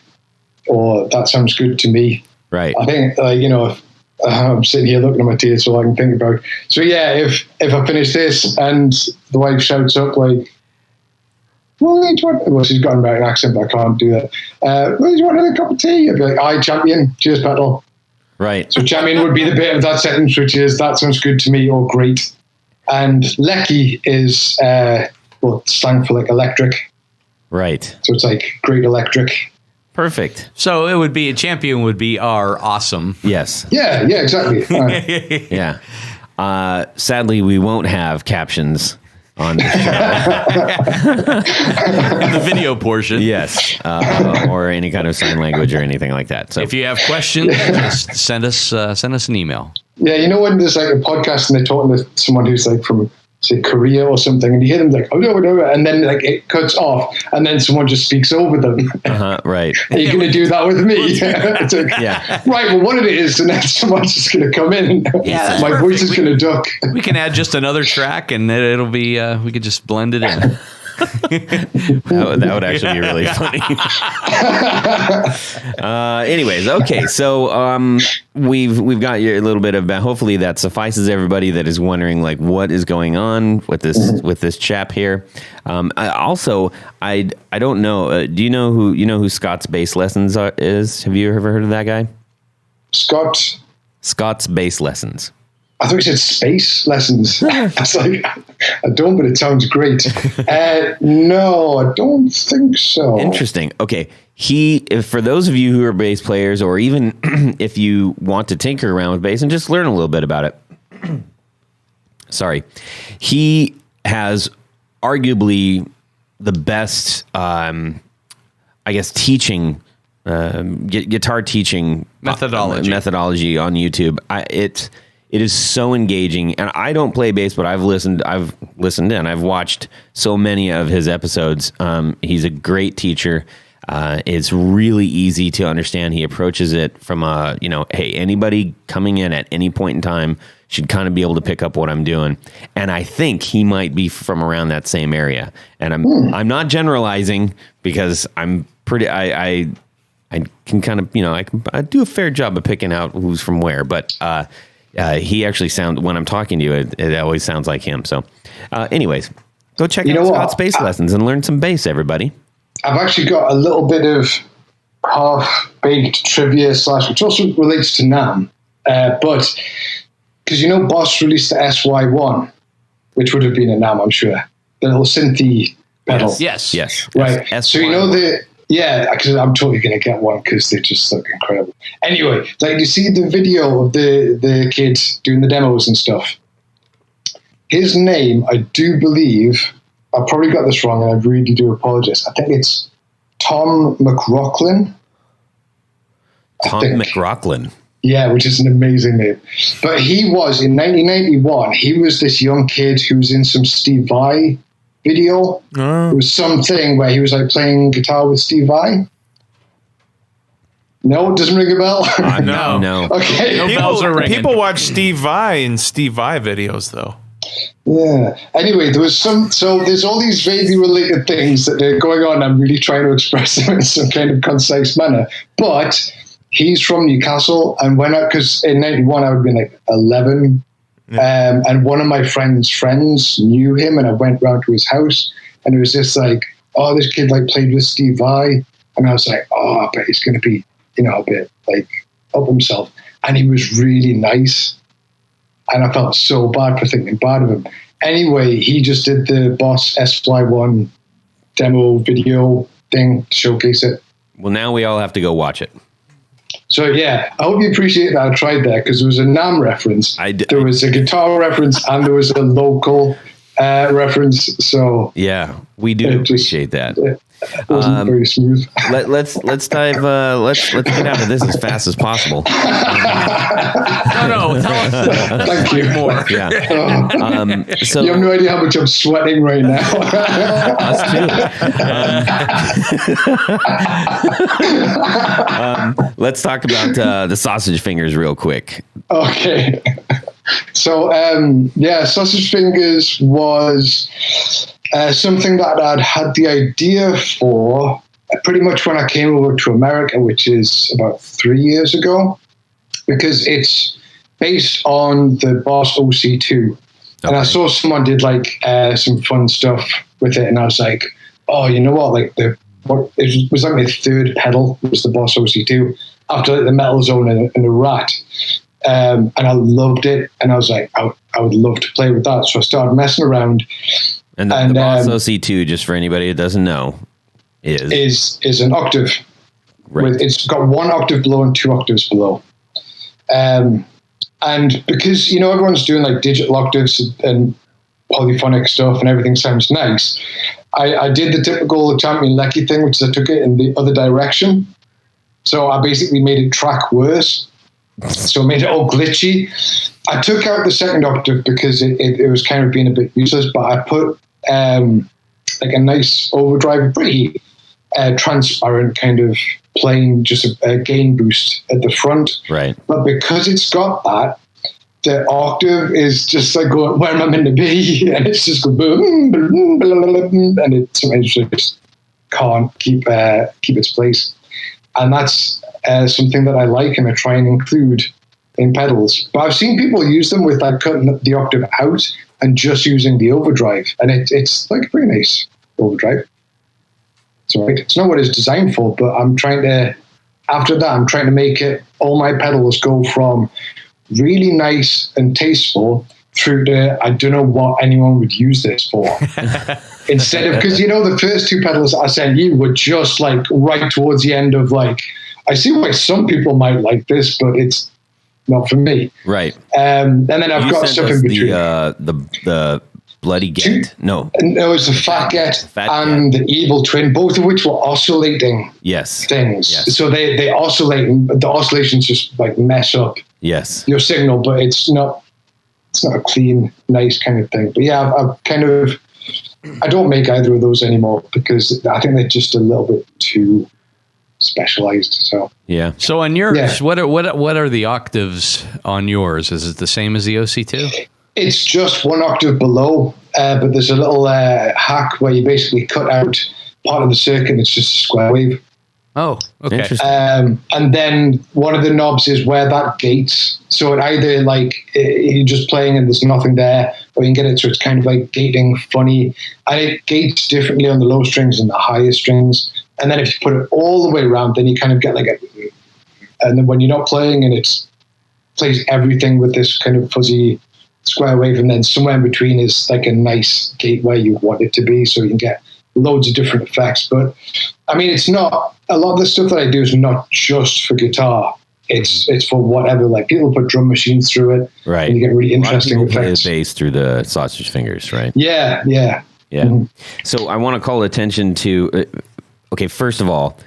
or that sounds good to me. Right. I think if I'm sitting here looking at my teeth, so I can think about. So yeah, if I finish this and the wife shouts up like, well, she's got an American accent, but I can't do that. Do you want another cup of tea? I'd be like, aye, Champion, cheers, Petal. Right. So Champion would be the bit of that sentence, which is, that sounds good to me, or great. And Leccy is, slang for like electric. Right. So it's like great electric. Perfect. So it would be, a Champion would be our awesome. Yes. Yeah, exactly. Yeah. Sadly, we won't have captions on the show. In the video portion. Yes. Or any kind of sign language or anything like that. So if you have questions, just send us an email. Yeah, you know when there's like a podcast and they're talking to someone who's like from, say, Korea or something, and you hear them like, oh, no, and then like it cuts off, and then someone just speaks over them. Right. Are you going to do that with me? It's like, yeah. Right, well, what it is, and then someone's just going to come in. Yeah, my voice is going to duck. We can add just another track, and it'll be, we could just blend it in. That would actually be really funny. Anyways, okay, so we've got a little bit of, hopefully that suffices everybody that is wondering like what is going on with this chap here. I don't know. Do you know who Scott's Bass Lessons is? Have you ever heard of that guy? Scott's Bass Lessons. I thought you said space lessons. I was like, I don't, but it sounds great. No, I don't think so. Interesting. Okay. For those of you who are bass players, or even if you want to tinker around with bass and just learn a little bit about it, sorry, he has arguably the best, teaching, guitar teaching methodology on YouTube. It is so engaging, and I don't play bass, but I've listened and I've watched so many of his episodes. He's a great teacher. It's really easy to understand. He approaches it from hey, anybody coming in at any point in time should kind of be able to pick up what I'm doing. And I think he might be from around that same area. And I'm not generalizing, because I'm pretty, I can kind of, I do a fair job of picking out who's from where, but, he actually when I'm talking to you, it always sounds like him. So anyways, go check out Scott's Bass Lessons and learn some bass, everybody. I've actually got a little bit of half-baked trivia / which also relates to NAMM. But because Boss released the SY1, which would have been a NAMM, I'm sure. The little synthy pedal. Yes. Right. So yeah, because I'm totally going to get one because they just look incredible. Anyway, like you see the video of the kid doing the demos and stuff. His name, I do believe, I probably got this wrong, and I really do apologize. I think it's Tom McLaughlin. McLaughlin. Yeah, which is an amazing name. But he was, in 1991, he was this young kid who was in some Steve Vai video. It was something where he was like playing guitar with Steve Vai. No, it doesn't ring a bell. No. Okay. No bells are ringing. People watch Steve Vai in Steve Vai videos, though. Yeah. Anyway, there's all these vaguely related things that are going on. I'm really trying to express them in some kind of concise manner. But he's from Newcastle, and because in 91 I would have been like 11. Yeah. And one of my friend's friends knew him, and I went round to his house, and it was just like, oh, this kid like played with Steve Vai, and I was like, oh, I bet he's going to be, a bit like up himself. And he was really nice, and I felt so bad for thinking bad of him. Anyway, he just did the Boss SY1 demo video thing to showcase it. Well, now we all have to go watch it. So yeah, I hope you appreciate that I tried there, because there was a NAMM reference, there was a guitar reference, and there was a local reference. So yeah, we do appreciate that. It wasn't very smooth. Let's dive. Let's get out of this as fast as possible. No, tell us. Thank you. More. Yeah. So you have no idea how much I'm sweating right now. Us too. Let's talk about the sausage fingers real quick. Okay. So sausage fingers was something that I'd had the idea for pretty much when I came over to America, which is about 3 years ago, because it's based on the Boss OC2. Okay. And I saw someone did like some fun stuff with it, and I was like, oh, you know what? Like it was like my third pedal was the Boss OC2 after like the Metal Zone and the Rat. And I loved it, and I was like, I would love to play with that. So I started messing around. And the Boss OC2, just for anybody that doesn't know, is an octave. Right. It's got 1 octave below and 2 octaves below. And because, everyone's doing like digital octaves and polyphonic stuff and everything sounds nice, I did the typical Champion Leccy thing, which is I took it in the other direction. So I basically made it track worse. So I made it all glitchy. I took out the second octave because it was kind of being a bit useless, but I put like a nice overdrive, pretty transparent kind of plain, just a gain boost at the front. Right. But because it's got that, the octave is just like going, where am I meant to be? And it's just going boom, boom, boom, and it sometimes just can't keep its place. And that's something that I like and I try and include in pedals. But I've seen people use them with like cutting the octave out and just using the overdrive. And it's like a pretty nice overdrive. It's all right. It's not what it's designed for, but after that, I'm trying to make it, all my pedals go from really nice and tasteful through to, I don't know what anyone would use this for. Instead of, because the first 2 pedals I sent you were just like right towards the end of like, I see why some people might like this, but it's not for me. Right. And then I've got stuff in between. The Bloody Get. No. It was the Fat Get and the Evil Twin, both of which were oscillating things. Yes. So they oscillate, and the oscillations just like mess up your signal, but it's not a clean, nice kind of thing. But yeah, I don't make either of those anymore because I think they're just a little bit too specialized. So yeah. So on yours, what are the octaves on yours? Is it the same as the OC2? It's just 1 octave below, but there's a little hack where you basically cut out part of the circuit and it's just a square wave. Oh, okay. Interesting. And then one of the knobs is where that gates. So it either like you're just playing and there's nothing there, or you can get it so it's kind of like gating funny. And it gates differently on the low strings and the higher strings. And then if you put it all the way around, then you kind of get like and then when you're not playing and it plays everything with this kind of fuzzy square wave, and then somewhere in between is like a nice gate where you want it to be, so you can get loads of different effects. But I mean, it's not, a lot of the stuff that I do is not just for guitar. It's for whatever. Like people put drum machines through it, right? And you get really interesting effects. Play the bass through the sausage fingers, right? Yeah. Mm-hmm. So I want to call attention to. Okay, first of all,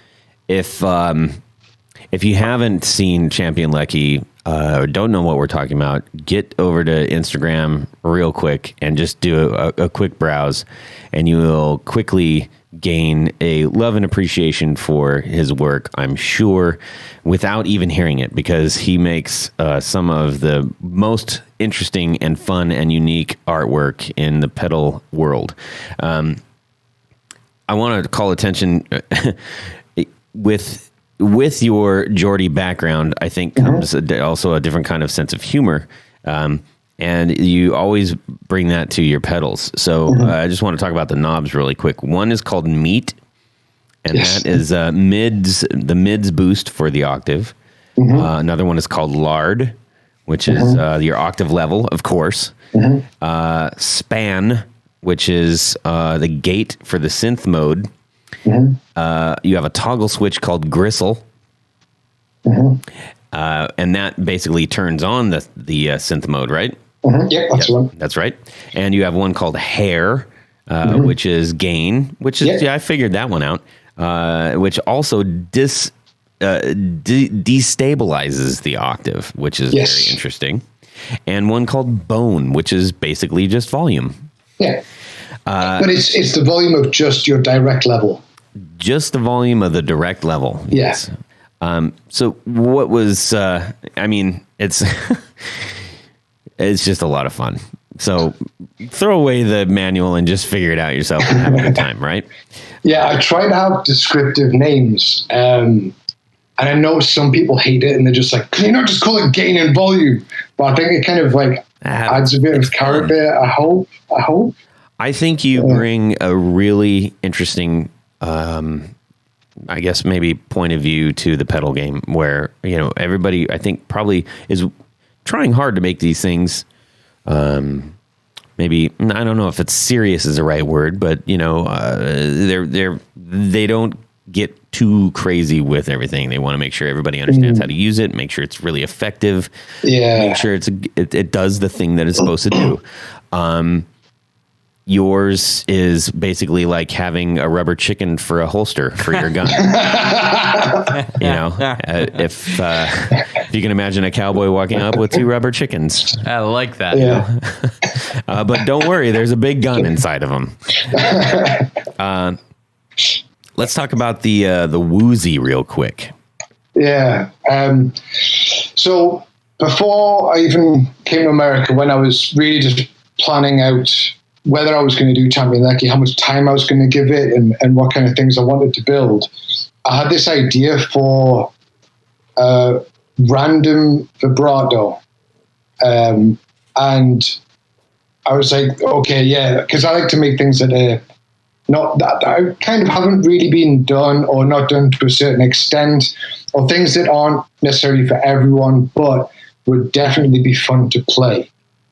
if you haven't seen Champion Leccy or don't know what we're talking about, get over to Instagram real quick and just do a quick browse, and you will quickly gain a love and appreciation for his work, I'm sure, without even hearing it, because he makes some of the most interesting and fun and unique artwork in the pedal world. I want to call attention with your Geordie background, I think comes also a different kind of sense of humor. And you always bring that to your pedals. So I just want to talk about the knobs really quick. One is called Meat, and that is the mids boost for the octave. Another one is called Lard, which is your octave level, of course. Span, which is the gate for the synth mode. Mm-hmm. You have a toggle switch called gristle. Mm-hmm. And that basically turns on the synth mode, right? Mm-hmm. Yep, that's the one. That's right. And you have one called hair, which is gain, which is, I figured that one out, which also destabilizes the octave, which is very interesting. And one called bone, which is basically just volume. Yeah. But it's the volume of just your direct level. Just the volume of the direct level. Yes. So what was, it's, it's just a lot of fun. So throw away the manual and just figure it out yourself and have a good time, right? Yeah, I try to have descriptive names. And I know some people hate it and they're just like, can you not just call it gain and volume? But I think it kind of like adds a bit of character. I hope. I think you bring a really interesting, I guess maybe point of view to the pedal game where, everybody I think probably is trying hard to make these things. Maybe, I don't know if it's serious is the right word, but they don't get too crazy with everything. They want to make sure everybody understands how to use it, make sure it's really effective, make sure it does the thing that it's supposed to do. Yours is basically like having a rubber chicken for a holster for your gun. If you can imagine a cowboy walking up with two rubber chickens. I like that. Yeah. But don't worry, there's a big gun inside of them. Let's talk about the woozy real quick. Yeah. So before I even came to America, when I was really just planning out whether I was going to do Champion Leccy, how much time I was going to give it, and what kind of things I wanted to build, I had this idea for random vibrato. And I was like, okay, yeah, because I like to make things that are not that I kind of haven't really been done or not done to a certain extent, or things that aren't necessarily for everyone, but would definitely be fun to play.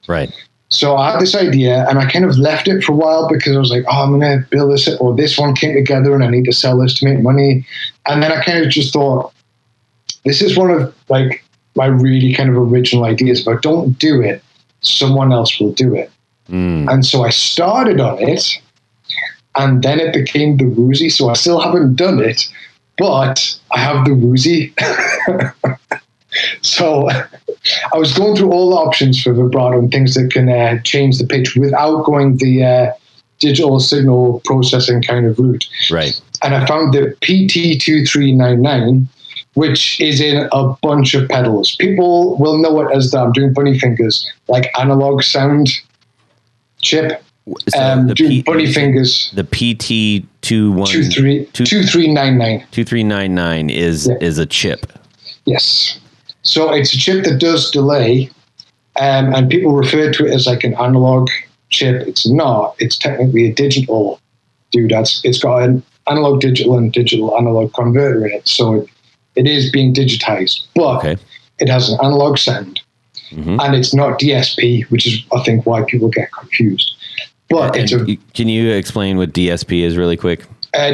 Right. So I had this idea and I kind of left it for a while because I was like, oh, I'm going to build this, or this one came together and I need to sell this to make money. And then I kind of just thought, this is one of like my really kind of original ideas. If I don't do it, someone else will do it. And so I started on it and then it became the woozy. So I still haven't done it, but I have the woozy. So I was going through all the options for vibrato and things that can change the pitch without going the digital signal processing kind of route. Right. And I found the PT2399, which is in a bunch of pedals. People will know it as I'm doing bunny fingers, like analog sound chip. So doing bunny fingers. The PT2399 2399 is a chip. Yes. So it's a chip that does delay, and people refer to it as like an analog chip. It's not. It's technically a digital doodad. It's got an analog digital and digital analog converter in it. So it is being digitized, but it has an analog sound, and it's not DSP, which is, I think, why people get confused. But can you explain what DSP is really quick?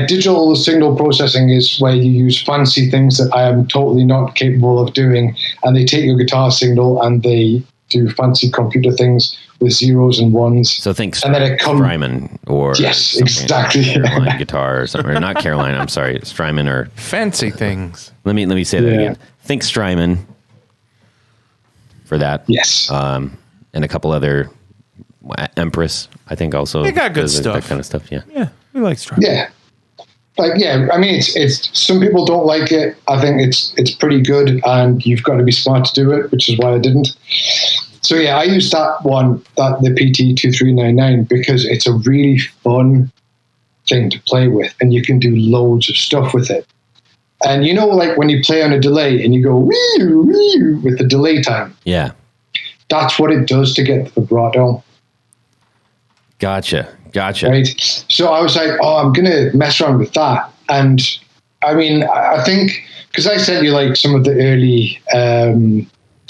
Digital signal processing is where you use fancy things that I am totally not capable of doing, and they take your guitar signal and they do fancy computer things with zeros and ones. So think Strymon or yes, exactly. Caroline guitar or something, or not Caroline. I'm sorry, Strymon or fancy things. Let me say that again. Think Strymon for that. Yes, and a couple other Empress. I think also they got good stuff. That kind of stuff. Yeah, we like Strymon. Yeah. I mean, it's some people don't like it. I think it's pretty good, and you've got to be smart to do it, which is why I didn't. So yeah, I used the PT2399 because it's a really fun thing to play with, and you can do loads of stuff with it. And like when you play on a delay and you go wee wee with the delay time. Yeah, that's what it does to get the vibrato. Gotcha. Right. So I was like, I'm going to mess around with that. And I mean, I think because I sent you like some of the early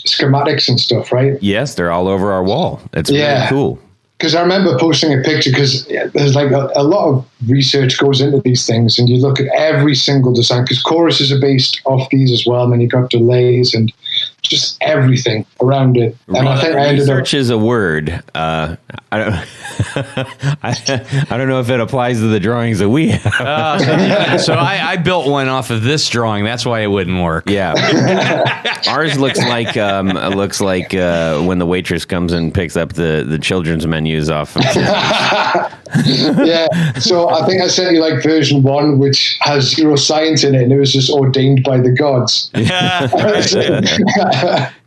schematics and stuff, right? Yes, they're all over our wall. It's really cool. because I remember posting a picture, because there's like a lot of research goes into these things, and you look at every single design, because choruses are based off these as well, and then you've got delays and just everything around it. And I think research is a word. I don't I don't know if it applies to the drawings that we have. So I built one off of this drawing. That's why it wouldn't work. Yeah. Ours looks like when the waitress comes and picks up the children's menus off of Yeah. So I think I sent you like version 1, which has 0 science in it, and it was just ordained by the gods.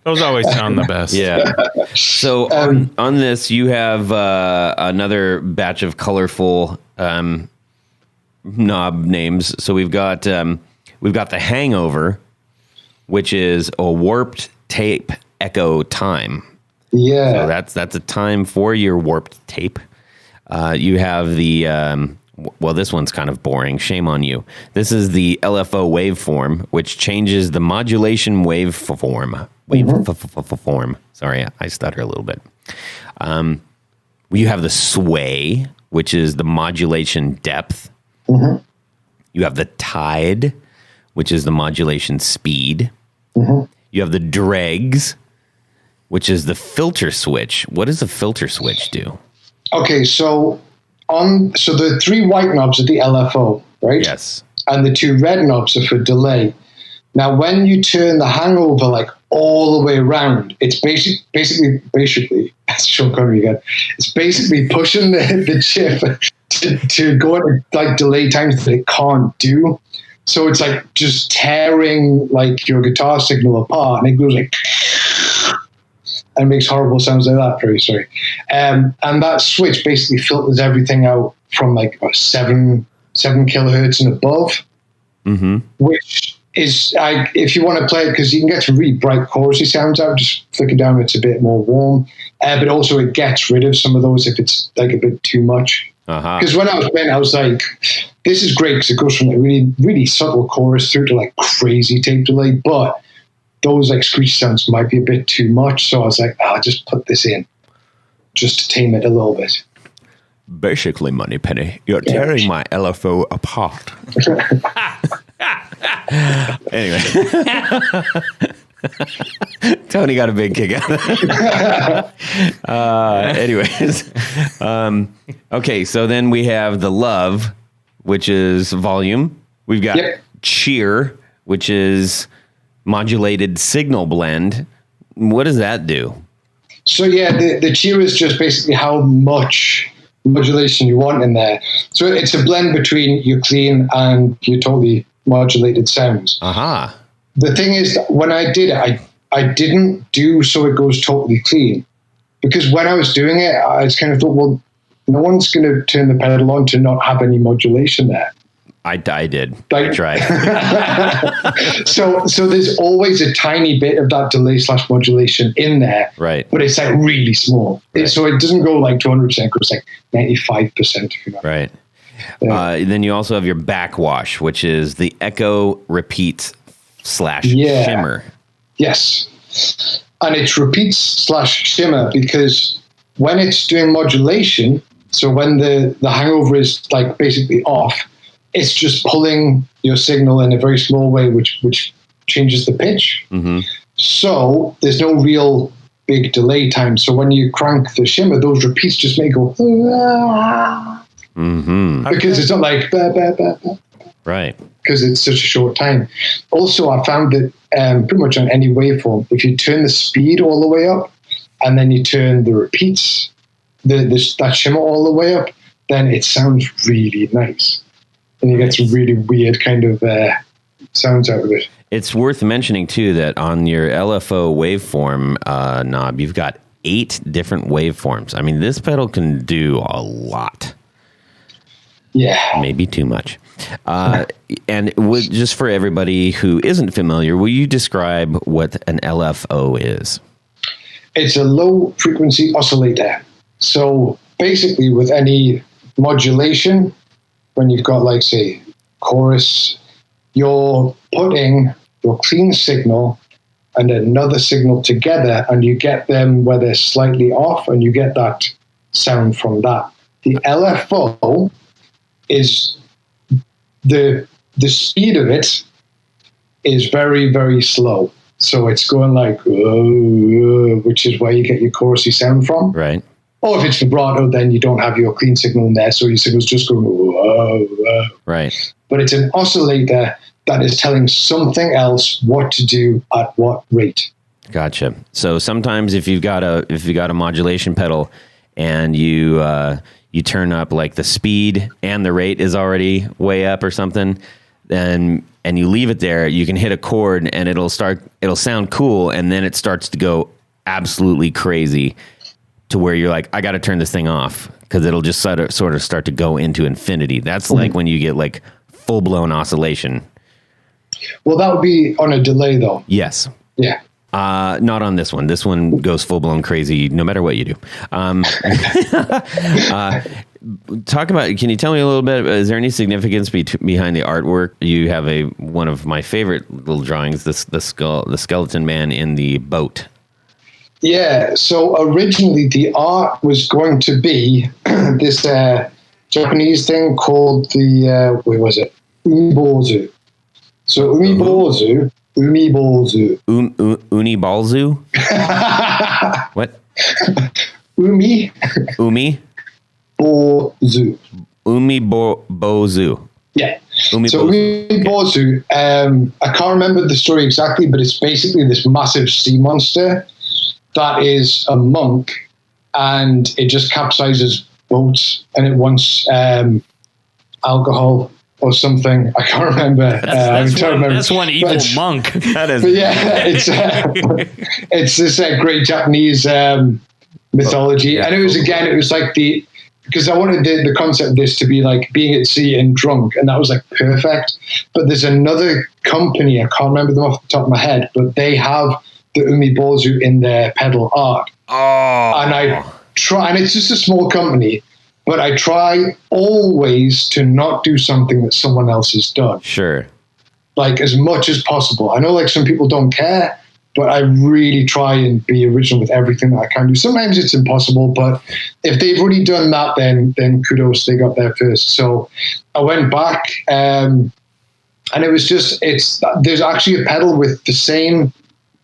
Those always sound the best. Yeah. So on this, you have another batch of colorful knob names. So we've got the Hangover, which is a warped tape echo time. Yeah. So that's a time for your warped tape. You have the well, this one's kind of boring. Shame on you. This is the LFO waveform, which changes the modulation waveform. Form. Sorry, I stutter a little bit. You have the sway, which is the modulation depth. Mm-hmm. You have the tide, which is the modulation speed. Mm-hmm. You have the dregs, which is the filter switch. What does a filter switch do? Okay, so the 3 white knobs are the LFO, right? Yes. And the 2 red knobs are for delay. Now, when you turn the Hangover like all the way around, it's basically that's Sean Connery again. It's basically pushing the chip to go into like delay times that it can't do. So it's like just tearing like your guitar signal apart, and it goes like and makes horrible sounds like that. Very sorry. And that switch basically filters everything out from like 7 kilohertz and above, which is if you want to play it, because you can get some really bright chorusy sounds out, just flick it down, it's a bit more warm. But also it gets rid of some of those if it's like a bit too much. Because when I was playing, I was like, this is great because it goes from like really, really subtle chorus through to like crazy tape delay, but those like screechy sounds might be a bit too much. So I was like, I'll just put this in just to tame it a little bit. Basically, Moneypenny, you're tearing my LFO apart. Anyway. Tony got a big kick out of that. Anyways. Okay, so then we have the Love, which is volume. We've got Cheer, which is modulated signal blend. What does that do? So the Cheer is just basically how much modulation you want in there. So it's a blend between your clean and your totally modulated sounds. The thing is, when I did it, I didn't do so it goes totally clean, because when I was doing it, I just kind of thought, well, no one's going to turn the pedal on to not have any modulation there. I did. I tried. So there's always a tiny bit of that delay / modulation in there, right? But it's like really small, right. So it doesn't go like 200%. It goes like 95%. If you know. Right. Then you also have your backwash, which is the echo repeats / shimmer. Yes, and it's repeats / shimmer because when it's doing modulation, so when the Hangover is like basically off, it's just pulling your signal in a very small way, which changes the pitch. So there's no real big delay time. So when you crank the shimmer, those repeats just may go because it's not like bah, bah, bah, bah. Right. Because it's such a short time. Also, I found that pretty much on any waveform, if you turn the speed all the way up and then you turn the repeats, that shimmer all the way up, then it sounds really nice. And you get some really weird kind of sounds out of it. It's worth mentioning, too, that on your LFO waveform knob, you've got 8 different waveforms. I mean, this pedal can do a lot. Yeah. Maybe too much. And just for everybody who isn't familiar, will you describe what an LFO is? It's a low-frequency oscillator. So basically, with any modulation, when you've got, like, say, chorus, you're putting your clean signal and another signal together, and you get them where they're slightly off, and you get that sound from that. The LFO is the speed of it is very, very slow. So it's going like, which is where you get your chorusy sound from. Right. Or if it's vibrato, then you don't have your clean signal in there, so your signal's just going, Right. But it's an oscillator that is telling something else what to do at what rate. Gotcha. So sometimes if you've got a modulation pedal and you turn up like the speed and the rate is already way up or something, and you leave it there, you can hit a chord and it'll sound cool, and then it starts to go absolutely crazy to where you're like, I got to turn this thing off because it'll just sort of start to go into infinity. That's like when you get like full blown oscillation. Well, that would be on a delay though. Yes. Yeah. Not on this one. This one goes full blown crazy no matter what you do. Talk about. Can you tell me a little bit? Is there any significance behind the artwork? You have one of my favorite little drawings. The skeleton man in the boat. Yeah. So originally the art was going to be this Japanese thing called the where was it? Umibozu. So Umibozu. Unibalzu? What? Umi. Bozu. Bozu. Yeah. Umibozu. So Umibozu, I can't remember the story exactly, but it's basically this massive sea monster that is a monk, and it just capsizes boats, and it wants alcohol or something. I can't remember. That's one evil monk. That is. But yeah, it's this great Japanese mythology, Yeah, and it was like because I wanted the concept of this to be like being at sea and drunk, and that was like perfect. But there's another company, I can't remember them off the top of my head, but they have the Umibozu in their pedal art. Oh. And I try, and it's just a small company, but I try always to not do something that someone else has done. Sure. Like as much as possible. I know like some people don't care, but I really try and be original with everything that I can do. Sometimes it's impossible, but if they've already done that, then kudos, they got there first. So I went back, and it was there's actually a pedal with the same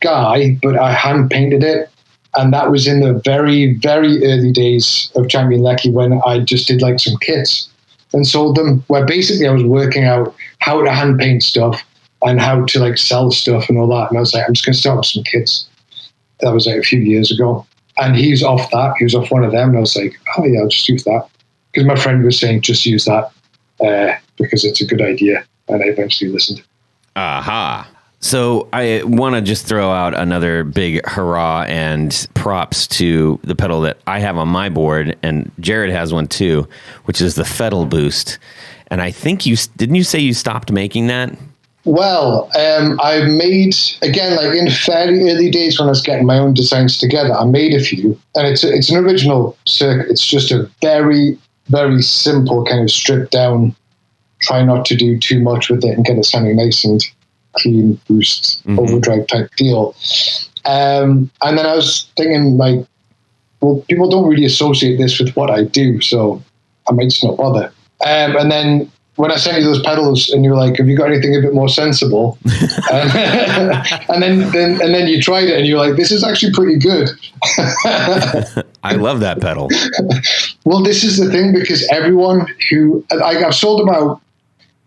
guy, but I hand painted it. And that was in the very, very early days of Champion Leccy when I just did like some kits and sold them, where basically I was working out how to hand paint stuff and how to like sell stuff and all that. And I was like, I'm just going to start with some kits. That was like a few years ago. And he's off that. He was off one of them. And I was like, oh yeah, I'll just use that. Because my friend was saying, just use that because it's a good idea. And I eventually listened. Aha. So I want to just throw out another big hurrah and props to the pedal that I have on my board, and Jared has one too, which is the Fettle Boost. And I think didn't you say you stopped making that? Well, I made, again, like in fairly early days when I was getting my own designs together, I made a few, and it's an original circuit. It's just a very, very simple kind of stripped down, try not to do too much with it and get it sounding nice and clean, boost, overdrive type deal. And then I was thinking like, well, people don't really associate this with what I do, so I might just not bother. And then when I sent you those pedals and you were like, have you got anything a bit more sensible? and then you tried it and you were like, this is actually pretty good. I love that pedal. Well, this is the thing, because everyone who, I've sold about,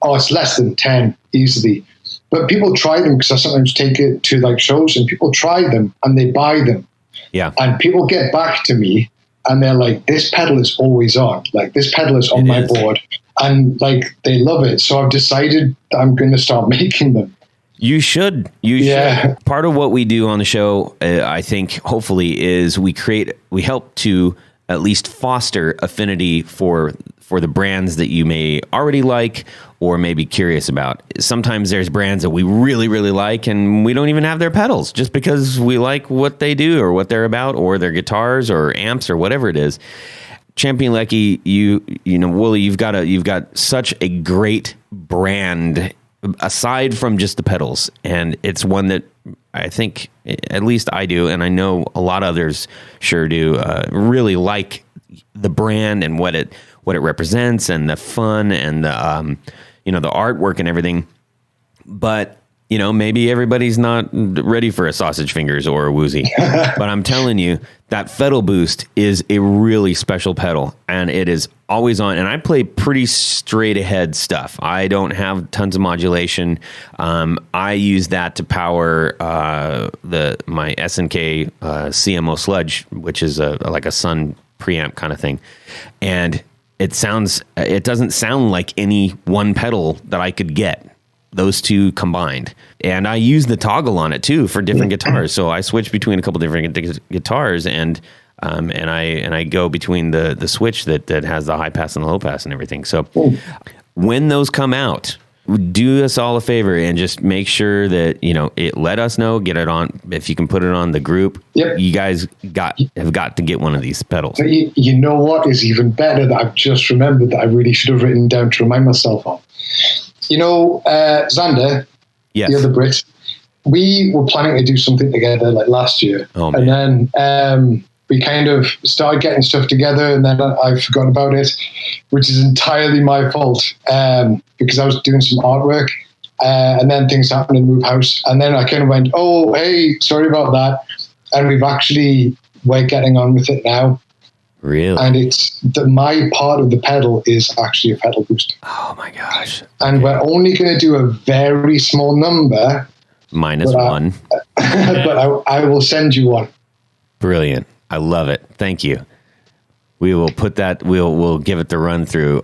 it's less than 10 easily. But people try them, because I sometimes take it to like shows and people try them and they buy them. Yeah. And people get back to me and they're like, this pedal is always on. Like this pedal is on my board. And like, they love it. So I've decided that I'm going to start making them. You should. Should. Part of what we do on the show, I think, hopefully, is we help to at least foster affinity for the brands that you may already like or may be curious about. Sometimes there's brands that we really, really like and we don't even have their pedals just because we like what they do or what they're about or their guitars or amps or whatever it is. Champion Leccy, you know, Wooly, you've got such a great brand aside from just the pedals, and it's one that I think at least I do, and I know a lot of others sure do, really like the brand and what it represents and the fun and the the artwork and everything. But maybe everybody's not ready for a sausage fingers or a woozy. But I'm telling you, that pedal boost is a really special pedal, and it is always on. And I play pretty straight ahead stuff. I don't have tons of modulation. I use that to power my SNK CMO Sludge, which is like a Sun preamp kind of thing, and it doesn't sound like any one pedal that I could get. Those two combined. And I use the toggle on it too for different guitars. So I switch between a couple different guitars and I go between the switch that has the high pass and the low pass and everything. So when those come out, do us all a favor and just make sure that, let us know, get it on. If you can put it on the group, Yep. You guys have got to get one of these pedals. But you know what is even better that I've just remembered that I really should have written down to remind myself of? Xander, Yes. the other Brit, we were planning to do something together like last year. Oh, man. And then we kind of started getting stuff together, and then I forgot about it, which is entirely my fault because I was doing some artwork, and then things happened in Move House. And then I kind of went, oh, hey, sorry about that. And we're getting on with it now. Really? And it's my part of the pedal is actually a pedal boost. Oh my gosh. And we're only going to do a very small number. -1. But I will send you one. Brilliant. I love it. Thank you. We will put that, we'll give it the run through.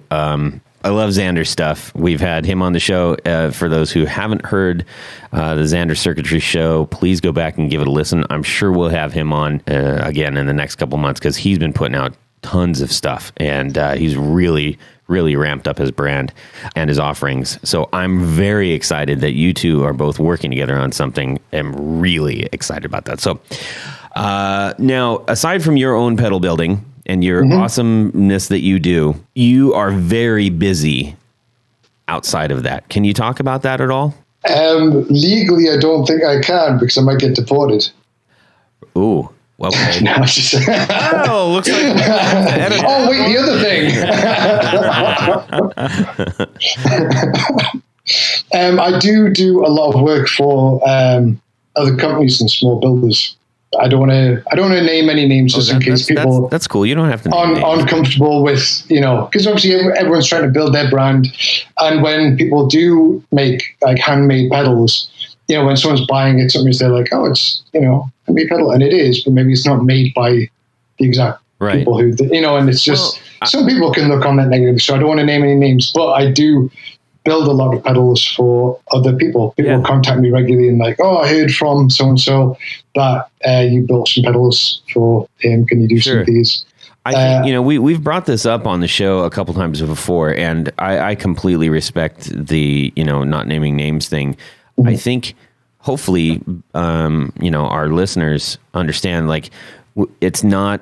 I love Xander's stuff. We've had him on the show. For those who haven't heard the Xander Circuitry show, please go back and give it a listen. I'm sure we'll have him on again in the next couple months because he's been putting out tons of stuff, and he's really, really ramped up his brand and his offerings. So I'm very excited that you two are both working together on something. I'm really excited about that. So now, aside from your own pedal building and your awesomeness that you do, you are very busy outside of that. Can you talk about that at all? Legally, I don't think I can because I might get deported. Ooh. Okay. No, it's just Looks like. Oh, wait, the other thing. I do a lot of work for other companies and small builders. I don't want to name any names just in case people that's cool. You don't have to name names. Uncomfortable with, because obviously everyone's trying to build their brand, and when people do make like handmade pedals, when someone's buying it, sometimes they're like, oh, it's handmade pedal, and it is, but maybe it's not made by the exact people who, and it's just some people can look on that negatively. So I don't want to name any names, but I do build a lot of pedals for other people. People contact me regularly and like, oh, I heard from so-and-so that you built some pedals for him. Can you do some of these? I think, we've brought this up on the show a couple times before, and I completely respect the, not naming names thing. Mm-hmm. I think hopefully, our listeners understand, like, it's not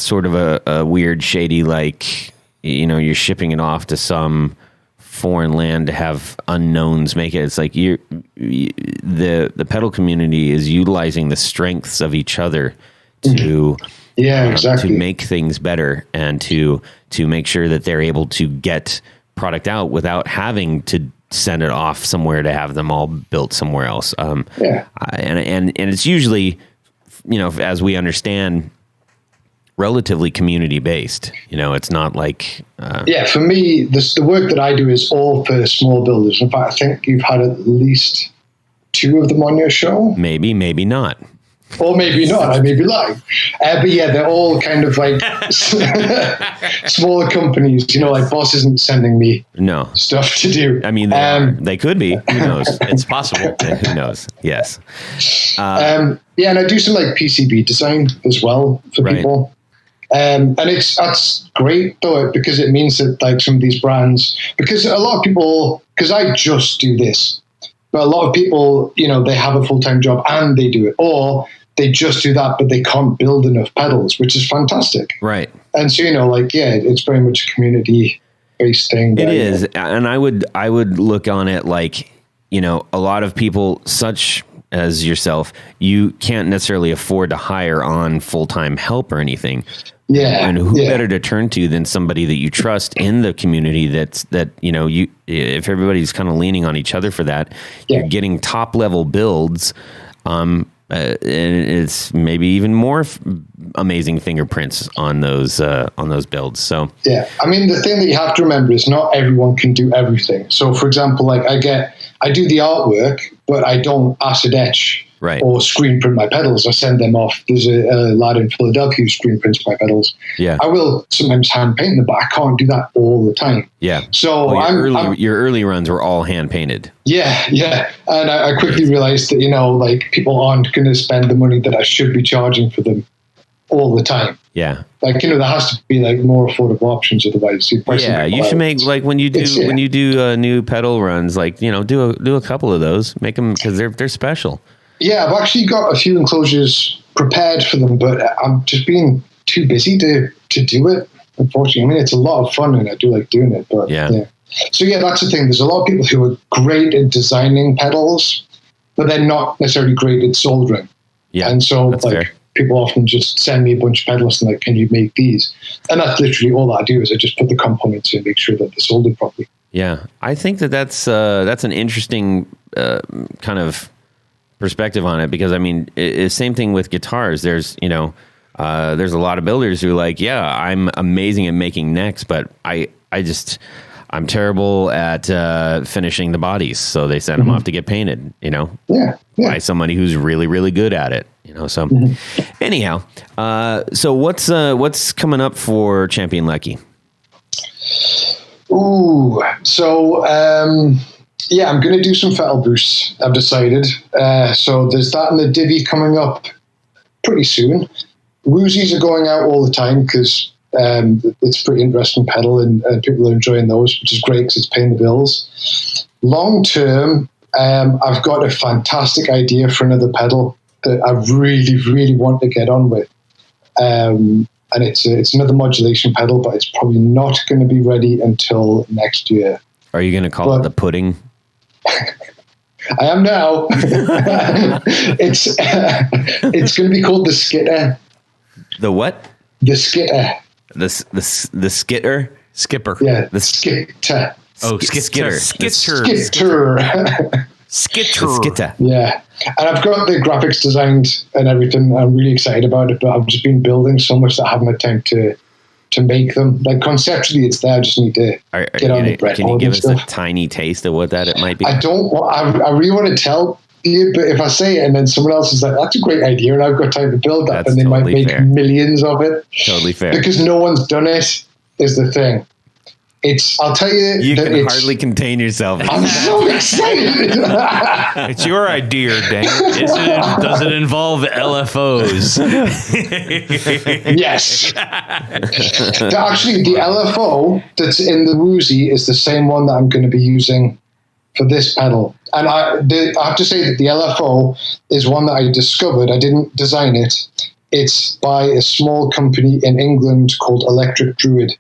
sort of a weird, shady, like, you're shipping it off to some foreign land to have unknowns make it. It's like the pedal community is utilizing the strengths of each other to to make things better and to make sure that they're able to get product out without having to send it off somewhere to have them all built somewhere else. And it's usually, as we understand, relatively community based. It's not like for me, the work that I do is all for small builders. In fact, I think you've had at least 2 of them on your show. Maybe not. Or maybe not. I may be lying. But yeah, they're all kind of like smaller companies. Like Boss isn't sending me stuff to do. I mean, they could be. Who knows? It's possible. Who knows? Yes. And I do some like PCB design as well for people. And that's great though, because it means that like some of these brands, because a lot of people, because I just do this, but a lot of people, they have a full-time job and they do it, or they just do that, but they can't build enough pedals, which is fantastic. Right. And so, it's very much a community-based thing. It is. And I would look on it like, a lot of people, such as yourself, you can't necessarily afford to hire on full-time help or anything. Yeah. And who better to turn to than somebody that you trust in the community if everybody's kind of leaning on each other for that, you're getting top level builds. And it's maybe even more amazing fingerprints on those builds. So yeah, I mean, the thing that you have to remember is not everyone can do everything. So, for example, like I do the artwork, but I don't acid etch or screen print my pedals. I send them off. There's a lad in Philadelphia who screen prints my pedals. Yeah, I will sometimes hand paint them, but I can't do that all the time. Yeah. So your early runs were all hand painted. Yeah. And I quickly realized that, like people aren't going to spend the money that I should be charging for them all the time. Yeah. Like, there has to be like more affordable options. Otherwise, you should make like when you do new pedal runs, like, do a couple of those, make them, because they're special. Yeah, I've actually got a few enclosures prepared for them, but I'm just being too busy to do it. Unfortunately, I mean, it's a lot of fun and I do like doing it, but yeah. So yeah, that's the thing. There's a lot of people who are great at designing pedals, but they're not necessarily great at soldering. Yeah, and so fair. People often just send me a bunch of pedals and like, can you make these? And that's literally all I do is I just put the components in and make sure that they're soldered properly. Yeah, I think that's an interesting kind of perspective on it, because I mean, it's same thing with guitars. There's a lot of builders who are like, yeah, I'm amazing at making necks, but I'm terrible at finishing the bodies. So they send them off to get painted, by somebody who's really, really good at it, so anyhow, so what's coming up for Champion Leccy? Ooh, so, yeah, I'm going to do some Fettle boosts, I've decided. So there's that and the Divi coming up pretty soon. Woozies are going out all the time because it's a pretty interesting pedal and people are enjoying those, which is great because it's paying the bills. Long term, I've got a fantastic idea for another pedal that I really, really want to get on with. And it's another modulation pedal, but it's probably not going to be ready until next year. Are you going to call it the pudding? I am now. It's going to be called the Skitter. The what? The Skitter. The skitter? Skipper. Yeah, the Skitter. Oh, Skitter. Skitter. Yeah. And I've got the graphics designed and everything. I'm really excited about it, but I've just been building so much that I haven't had time to make them. Like, conceptually, it's there. I just need to get on the breadboard. Can you give us a tiny taste of what that it might be? I really want to tell you, but if I say it and then someone else is like, that's a great idea, and I've got time to build that, and they might make millions of it. Totally fair. Because no one's done it, is the thing. I'll tell you. You can hardly contain yourself. I'm so excited. It's your idea, dang it. Does it involve LFOs? Yes. Actually, the LFO that's in the Woozy is the same one that I'm going to be using for this pedal. And I have to say that the LFO is one that I discovered. I didn't design it. It's by a small company in England called Electric Druid.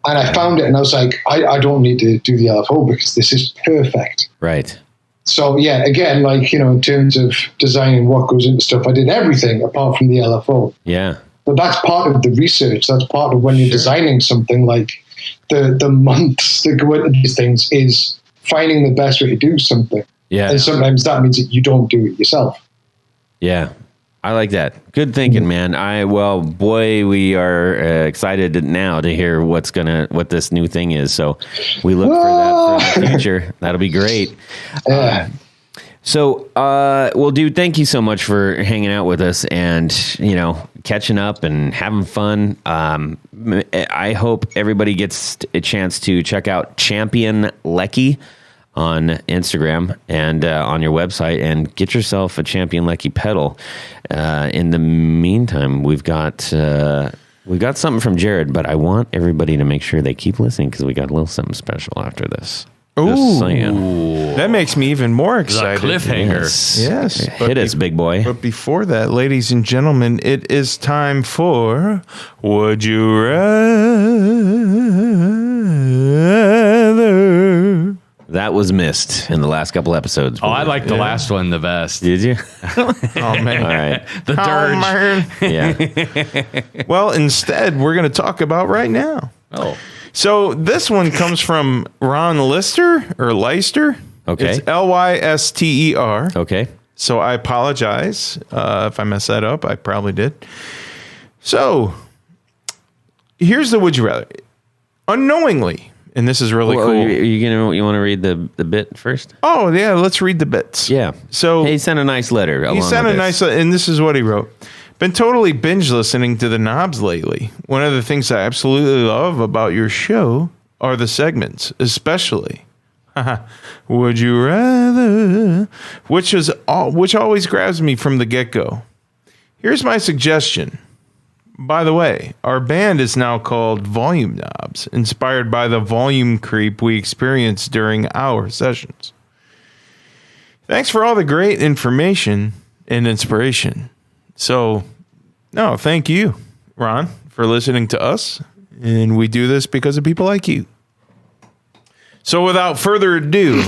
And I found it and I was like, I don't need to do the LFO because this is perfect. Right. So, yeah, again, like, in terms of designing what goes into stuff, I did everything apart from the LFO. Yeah. But that's part of the research. That's part of when you're designing something, like the months that go into these things is finding the best way to do something. Yeah. And sometimes that means that you don't do it yourself. Yeah. I like that. Good thinking, man. We are excited now to hear what this new thing is. So we look for that for the future. That'll be great. Well, dude, thank you so much for hanging out with us and, catching up and having fun. I hope everybody gets a chance to check out Champion Leccy on Instagram and on your website and get yourself a Champion Leccy pedal. In the meantime, we've got something from Jared, but I want everybody to make sure they keep listening because we got a little something special after this. Ooh, that makes me even more excited. The cliffhanger. Yes. Hit us, big boy. But before that, ladies and gentlemen, it is time for Would You Rather? That was missed in the last couple episodes. Oh, I like the last one the best. Did you? Oh, man. All right. The dirge. Yeah. Well, instead, we're going to talk about right now. Oh. So this one comes from Ron Lister or Leister. Okay. It's Lyster. Okay. So I apologize if I messed that up. I probably did. So here's the would you rather. Unknowingly, and this is really cool. You want to read the bit first? Oh, yeah, let's read the bits. Yeah. So he sent a nice letter. He sent a nice letter, and this is what he wrote. Been totally binge listening to the knobs lately. One of the things I absolutely love about your show are the segments, especially Would You Rather, which always grabs me from the get-go. Here's my suggestion. By the way, our band is now called Volume Knobs, inspired by the volume creep we experienced during our sessions. Thanks for all the great information and inspiration. So, no, thank you, Ron, for listening to us. And we do this because of people like you. So without further ado,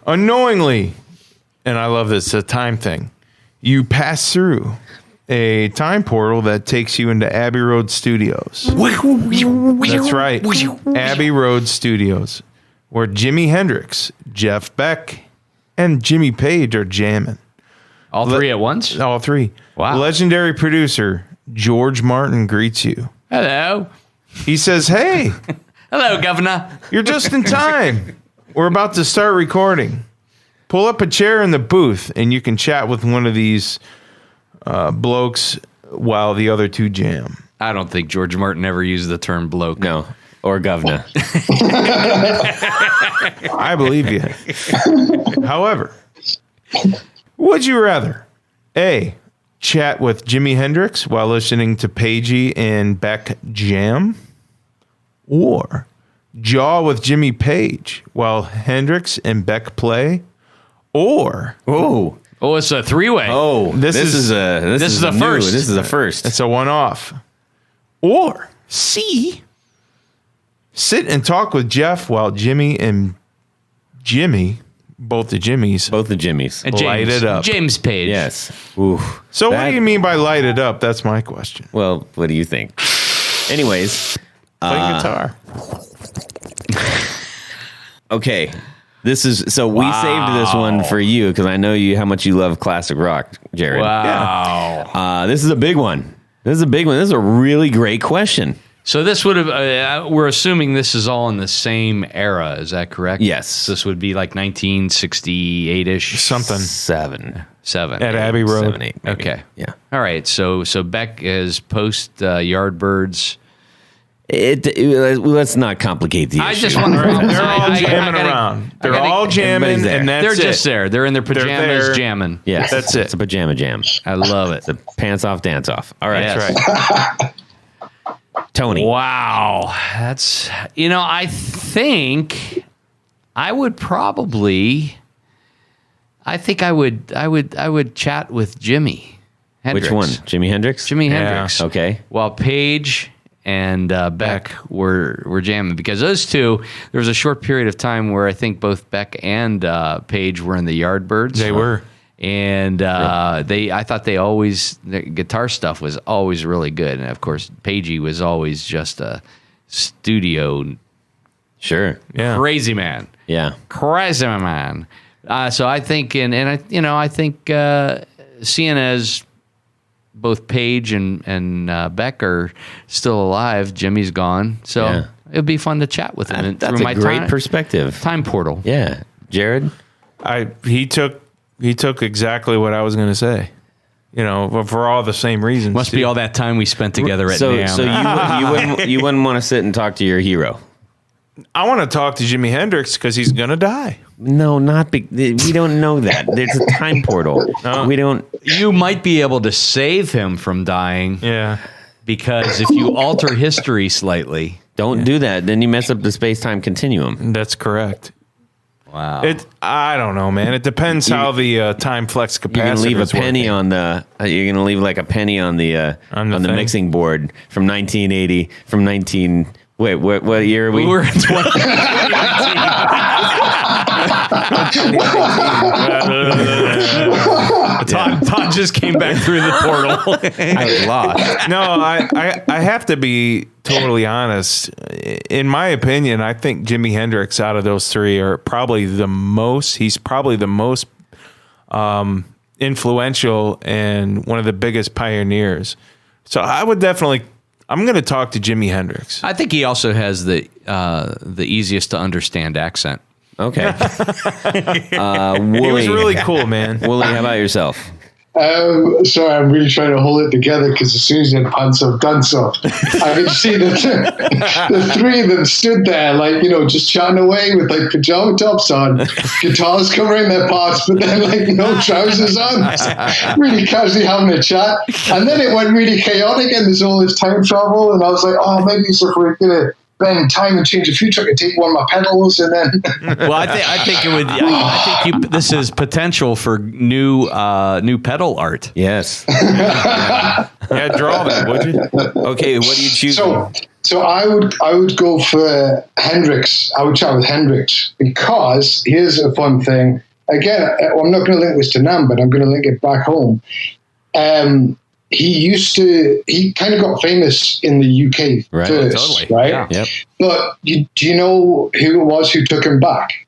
unknowingly, and I love this, a time thing, you pass through a time portal that takes you into Abbey Road Studios. That's right, Abbey Road Studios, where Jimi Hendrix, Jeff Beck, and Jimmy Page are jamming. All three at once? All three. Wow. Legendary producer George Martin greets you. Hello. He says, hey, Hello, Governor. you're just in time. We're about to start recording. Pull up a chair in the booth and you can chat with one of these blokes while the other two jam. I don't think George Martin ever used the term bloke. No. Or governor. I believe you. However, would you rather A, chat with Jimi Hendrix while listening to Pagey and Beck jam, or jaw with Jimmy Page while Hendrix and Beck play, or Oh, it's a three-way. this is a first. This is a first. it's a one-off, or C, sit and talk with Jeff while Jimmy, both the Jimmys, Both the Jimmies. And James, light it up. James Page. Yes. Ooh. So what That- do you mean by light it up? That's my question. Well, what do you think? Anyways, Play guitar. okay. This is so we saved this one for you because I know how much you love classic rock, Jared. Wow. This is a big one. This is a really great question. So this would have, we're assuming this is all in the same era. Is that correct? Yes. This would be like 1968-ish. Something. Seven. At Abbey Road. 7, 8, maybe. Okay. Yeah. All right. So Beck is post Yardbirds. Let's not complicate the I issue. just want to. They're all jamming around. They're all jamming, everybody's there. and that's They're it. just there. They're in their pajamas there. jamming. Yes, That's it. It's a pajama jam. I love it. It's a pants off, dance off. All right. Yes. That's right. Tony. Wow. That's, I think I would probably, I would chat with Jimmy Hendrix. Which one? Jimi Hendrix? Jimi Hendrix. Okay. While Page and Beck were jamming, because those two, there was a short period of time where I think both Beck and Page were in the Yardbirds. They were. And I thought their guitar stuff was always really good, and of course, Pagey was always just a studio Sure. Yeah. crazy man, Yeah. crazy man. So I think, I think seeing as both Page and Beck are still alive, Jimmy's gone, so Yeah. it'd be fun to chat with him. That's through a my great perspective. time portal. Yeah. Jared? He took exactly what I was going to say. For all the same reasons. Must be all that time we spent together at So NAMM. you wouldn't want to sit and talk to your hero? I want to talk to Jimi Hendrix because he's going to die. No, we don't know that. There's a time portal. We don't. You might be able to save him from dying. Yeah. Because if you alter history slightly, Don't do that. Then you mess up the space-time continuum. That's correct. wow. I don't know, man. It depends how the time flex capacitor You're gonna leave a is penny working. on the. You're gonna leave like a penny on the On the thing? mixing board from 1980, from 19 Wait, what year are we? We were in 2019. Todd just came back through the portal. I was lost. No, I have to be totally honest. In my opinion, I think Jimi Hendrix out of those three are probably the most. He's probably the most influential and one of the biggest pioneers. So I would definitely. I'm going to talk to Jimi Hendrix. I think he also has the easiest to understand accent. Okay. He was really cool, man. Wooly, how about yourself? Sorry, I'm really trying to hold it together because as soon as you had pants up, done so. I could see the three of them stood there, like, you know, just chatting away with like pajama tops on, guitars covering their parts, but then like no trousers on, really casually having a chat. And then it went really chaotic, and there's all this time travel, and I was like, oh, maybe if we're gonna bend time and change the future, I could take one of my pedals and then. Well, I think it would. I think this is potential for new pedal art. Yes. Yeah, draw that, would you? Okay, what do you choose? So I would go for Hendrix. I would chat with Hendrix because here's a fun thing. Again, I'm not going to link this to NAMM, but I'm going to link it back home. He kind of got famous in the UK first, totally. right? Yeah. Yep. But do you know who it was who took him back?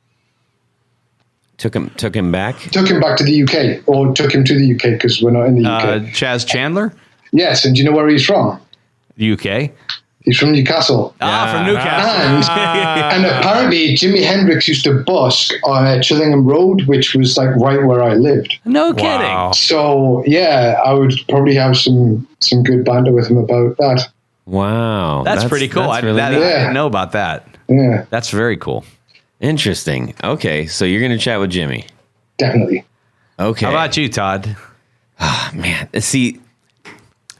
Took him back? Took him back to the UK, or took him to the UK because we're not in the UK. Chaz Chandler, Yes, and do you know where he's from? UK. He's from Newcastle. From Newcastle. And apparently Jimi Hendrix used to busk on Chillingham Road, which was like right where I lived. No kidding. Wow. So yeah, I would probably have some good banter with him about that. Wow. That's pretty cool. That's I really neat. didn't know about that. Yeah, That's very cool. Interesting. Okay, so you're going to chat with Jimmy. definitely. Okay. How about you, Todd? Man, see,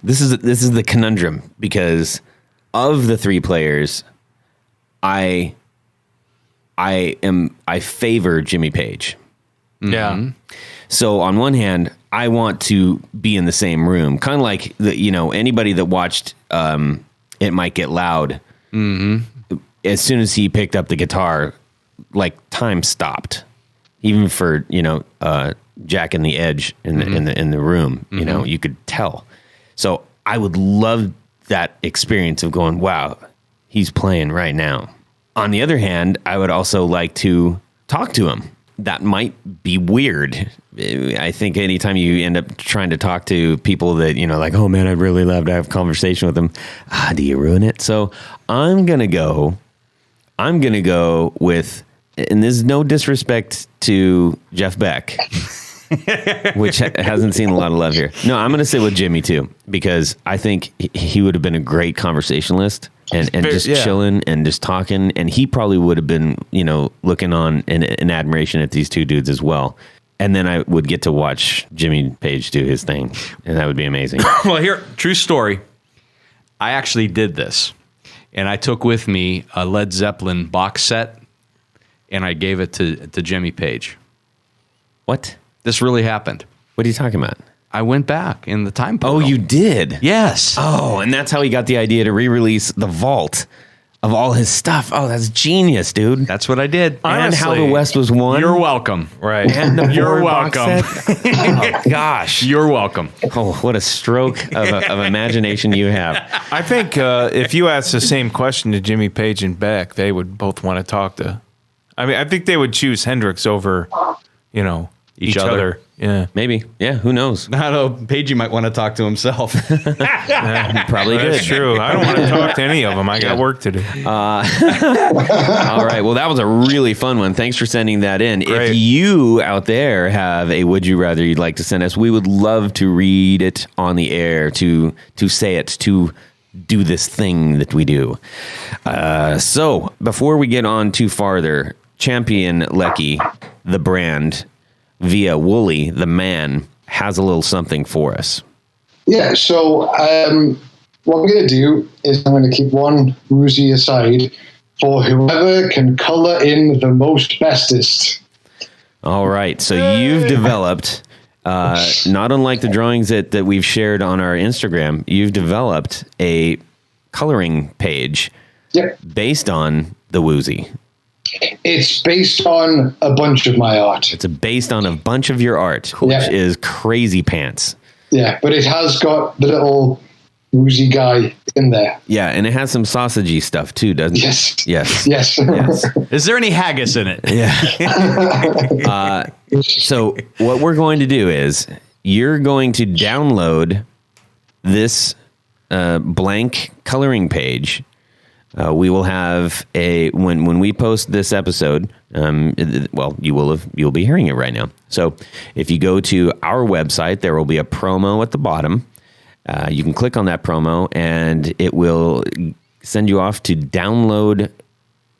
this is the conundrum because of the three players, I favor Jimmy Page. Yeah. So on one hand, I want to be in the same room, kind of like anybody that watched It Might Get Loud. Mm-hmm. As soon as he picked up the guitar, like time stopped, even for Jack and the Edge in the room. You know, you could tell. So I would love that experience of going, wow, he's playing right now. On the other hand, I would also like to talk to him. That might be weird. I think anytime you end up trying to talk to people that, like, oh man, I'd really love to have a conversation with them. Do you ruin it? So I'm going to go with, and there's no disrespect to Jeff Beck, which hasn't seen a lot of love here. No, I'm going to sit with Jimmy too, because I think he would have been a great conversationalist and just chilling and just talking. And he probably would have been, looking on in admiration at these two dudes as well. And then I would get to watch Jimmy Page do his thing, and that would be amazing. Well, here, true story. I actually did this, and I took with me a Led Zeppelin box set, and I gave it to Jimmy Page. What? This really happened. What are you talking about? I went back in the time portal. Oh, you did? Yes. Oh, and that's how he got the idea to re-release the vault of all his stuff. Oh, that's genius, dude. That's what I did. And How the West Was Won. You're welcome. Right. And the You're Ford box welcome. set. Oh, gosh. You're welcome. Oh, what a stroke of imagination you have. I think if you asked the same question to Jimmy Page and Beck, they would both want to talk to. I mean, I think they would choose Hendrix over, each other. Yeah. Maybe. Yeah, who knows? I don't know. Pagey might want to talk to himself. Probably That's did. true. I don't want to talk to any of them. I got work to do. All right. Well, that was a really fun one. Thanks for sending that in. Great. If you out there have a would you rather you'd like to send us, we would love to read it on the air, to say it, to do this thing that we do. So before we get on too farther, Champion Leccy, the brand, via Wooly, the man, has a little something for us. Yeah, so what we're going to do is I'm going to keep one Ruzy aside for whoever can color in the most bestest. All right. So you've developed, not unlike the drawings that we've shared on our Instagram, you've developed a coloring page Yep. based on the Woozy. It's based on a bunch of my art. It's based on a bunch of your art, which Yeah. is crazy pants. Yeah, but it has got the little Woozy guy in there. Yeah, and it has some sausagey stuff too, doesn't it? Yes. Yes. Yes. Yes. Is there any haggis in it? Yeah. So what we're going to do is you're going to download this blank coloring page. We will have when we post this episode. You'll be hearing it right now. So if you go to our website, there will be a promo at the bottom. You can click on that promo, and it will send you off to download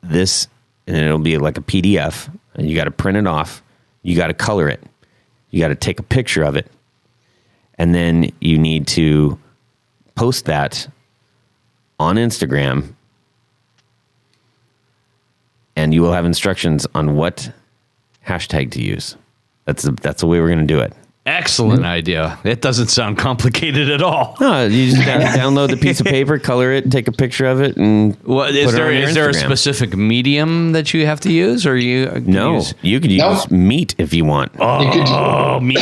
this, and it'll be like a PDF. And you got to print it off. You got to color it. You got to take a picture of it, and then you need to post that on Instagram. And you will have instructions on what hashtag to use. That's the way we're going to do it. Excellent idea. It doesn't sound complicated at all. No, you just download the piece of paper, color it, take a picture of it, and Is there a specific medium that you have to use, or you? You could use meat if you want. Oh, meat,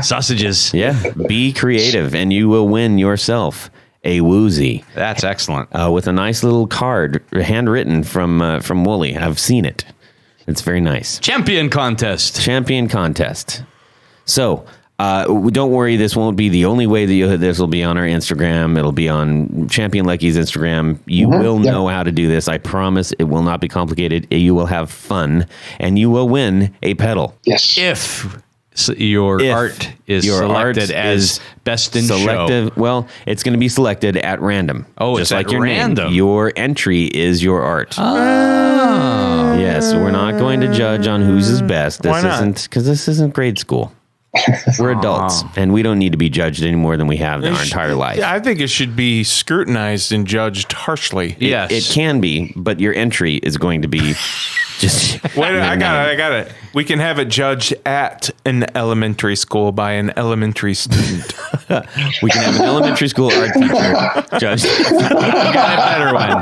sausages. Yeah, be creative, and you will win yourself a Woozy. That's excellent. With a nice little card, handwritten from Wooly. I've seen it. It's very nice. Champion contest. So, don't worry. This won't be the only way that this will be on our Instagram. It'll be on Champion Leccy's Instagram. You will know how to do this. I promise it will not be complicated. You will have fun, and you will win a pedal. Yes. If your art is selected as best in show. Well, it's going to be selected at random. Oh, just it's like at your random. name. Your entry is your art. Oh. Yes, we're not going to judge on whose is best. Why not? Because this isn't grade school. We're adults, and we don't need to be judged any more than we have in our entire life. Yeah, I think it should be scrutinized and judged harshly. Yes. It can be, but your entry is going to be just... Wait, I got it. We can have it judged at an elementary school by an elementary student. We can have an elementary school art teacher judged. Got a better one.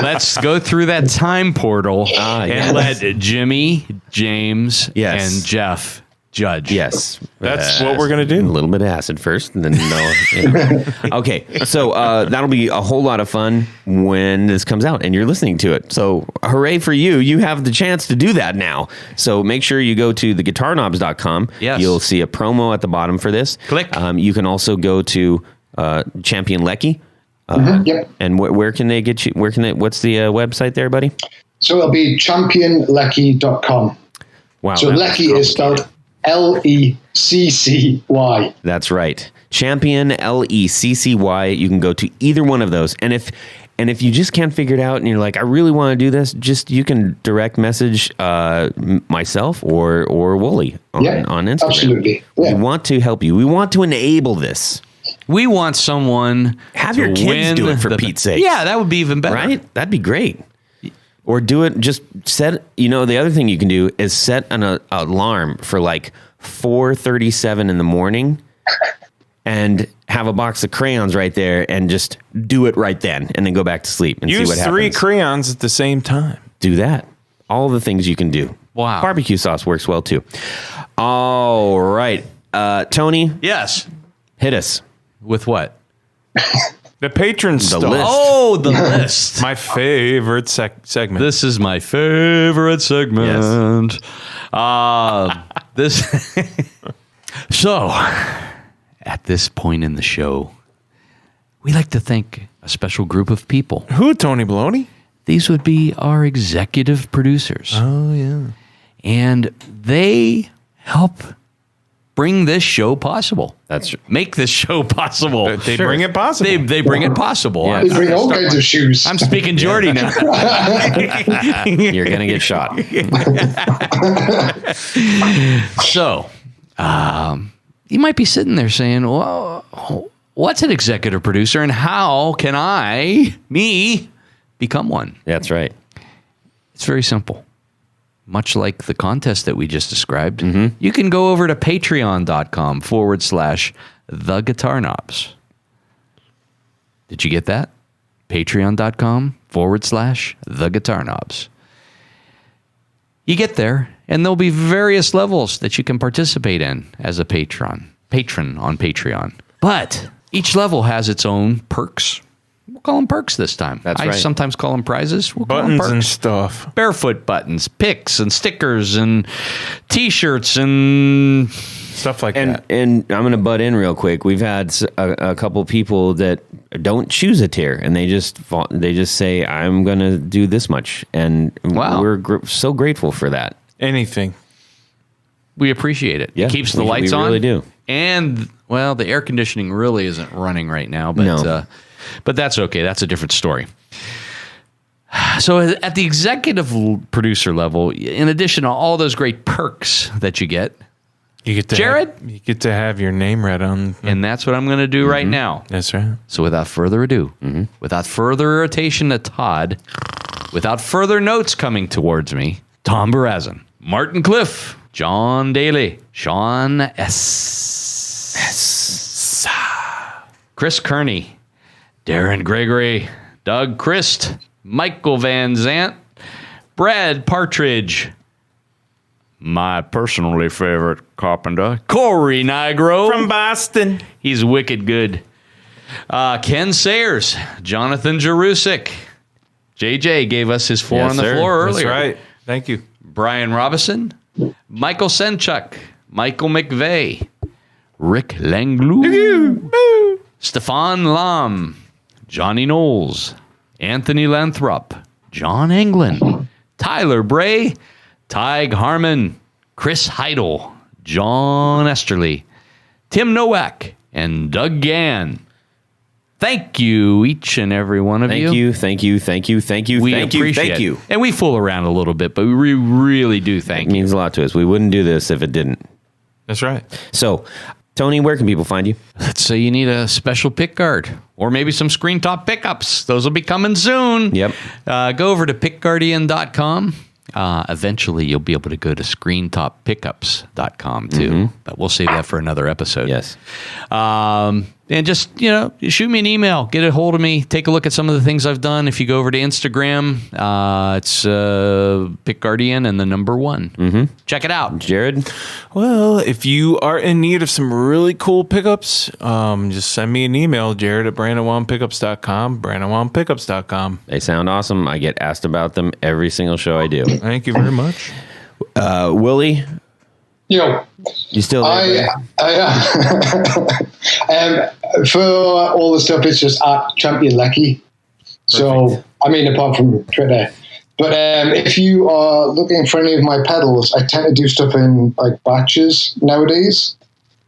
Let's go through that time portal and let Jimmy, James, and Jeff judge. Yes. That's what we're going to do. A little bit of acid first, and then Okay, so that'll be a whole lot of fun when this comes out and you're listening to it. So hooray for you. You have the chance to do that now. So make sure you go to theguitarknobs.com. Yes. You'll see a promo at the bottom for this. Click. You can also go to Champion Leccy. Yep. And where can they get you? What's the website there, buddy? So it'll be championleccy.com. Wow. So Leccy is spelled Leccy. That's right. Champion Leccy. You can go to either one of those. And if you just can't figure it out and you're like, I really want to do this, you can direct message myself or Wooly on Instagram. Absolutely. Yeah. We want to help you. We want to enable this. We want someone Have to your kids win do it for Pete's sake. Yeah, that would be even better. Right? That'd be great. Or do it, just set, the other thing you can do is set an alarm for like 4:37 in the morning and have a box of crayons right there and just do it right then and then go back to sleep and see what happens. Use 3 crayons at the same time. Do that. All the things you can do. Wow. Barbecue sauce works well too. All right. Tony, Yes. hit us. With what? The patron stuff. list. Oh, the list. My favorite segment. This is my favorite segment. So, at this point in the show, we like to thank a special group of people. Who, Tony Baloney? These would be our executive producers. Oh, yeah. And they help bring this show possible. That's Make this show possible. They bring it possible. They bring it possible. Yeah. They bring all kinds of shoes. I'm speaking Geordie now. You're going to get shot. So, you might be sitting there saying, well, what's an executive producer and how can me, become one? That's right. It's very simple. Much like the contest that we just described, you can go over to patreon.com/theguitarknobs. Did you get that? Patreon.com/ patreon.com/the guitar knobs. You get there, and there'll be various levels that you can participate in as a patron on Patreon. But each level has its own perks. We'll call them perks this time. That's I right. sometimes call them prizes. We'll call them Buttons perks. and stuff. Barefoot buttons, picks and stickers and T-shirts and Stuff like that. And I'm going to butt in real quick. We've had a couple people that don't choose a tier, and they just say, I'm going to do this much. And Wow. we're so grateful for that. Anything. we appreciate it. Yeah, It keeps the lights on. We really do. And, well, the air conditioning really isn't running right now, but but that's okay. That's a different story. So at the executive producer level, in addition to all those great perks that you get, You get to Jared? you get to have your name read on. and that's what I'm going to do right now. That's right. So without further ado, without further irritation to Todd, without further notes coming towards me, Tom Barazin, Martin Cliff, John Daly, Sean S. Chris Kearney, Darren Gregory, Doug Christ, Michael Van Zant, Brad Partridge, my personally favorite carpenter, Corey Nigro. From Boston. He's wicked good. Ken Sayers, Jonathan Jerusik. JJ gave us his four Yes, on the sir. floor That's earlier. right. Thank you. Brian Robison, Michael Senchuk, Michael McVeigh, Rick Langlu, Stefan Lam, Johnny Knowles, Anthony Lathrop, John Englund, Tyler Bray, Tig Harmon, Chris Heidel, John Esterly, Tim Novak, and Doug Gann. Thank you, each and every one of you. Thank you. We appreciate it. And we fool around a little bit, but we really do thank It you. means a lot to us. We wouldn't do this if it didn't. That's right. So, Tony, where can people find you? Let's say you need a special pick guard or maybe some screen top pickups. Those will be coming soon. Yep. Go over to pickguardian.com. Eventually, you'll be able to go to screentop.pickups.com too. But we'll save that for another episode. Yes. And just, shoot me an email. Get a hold of me. Take a look at some of the things I've done. If you go over to Instagram, it's Pick Guardian and the number 1. Mm-hmm. Check it out. Jared? Well, if you are in need of some really cool pickups, just send me an email, jared@brandonwanpickups.com, brandonwanpickups.com. They sound awesome. I get asked about them every single show I do. Thank you very much. Willie, Yo, you still there? for all the stuff, it's just at Champion Leccy. So, I mean, apart from Twitter. But if you are looking for any of my pedals, I tend to do stuff in like batches nowadays.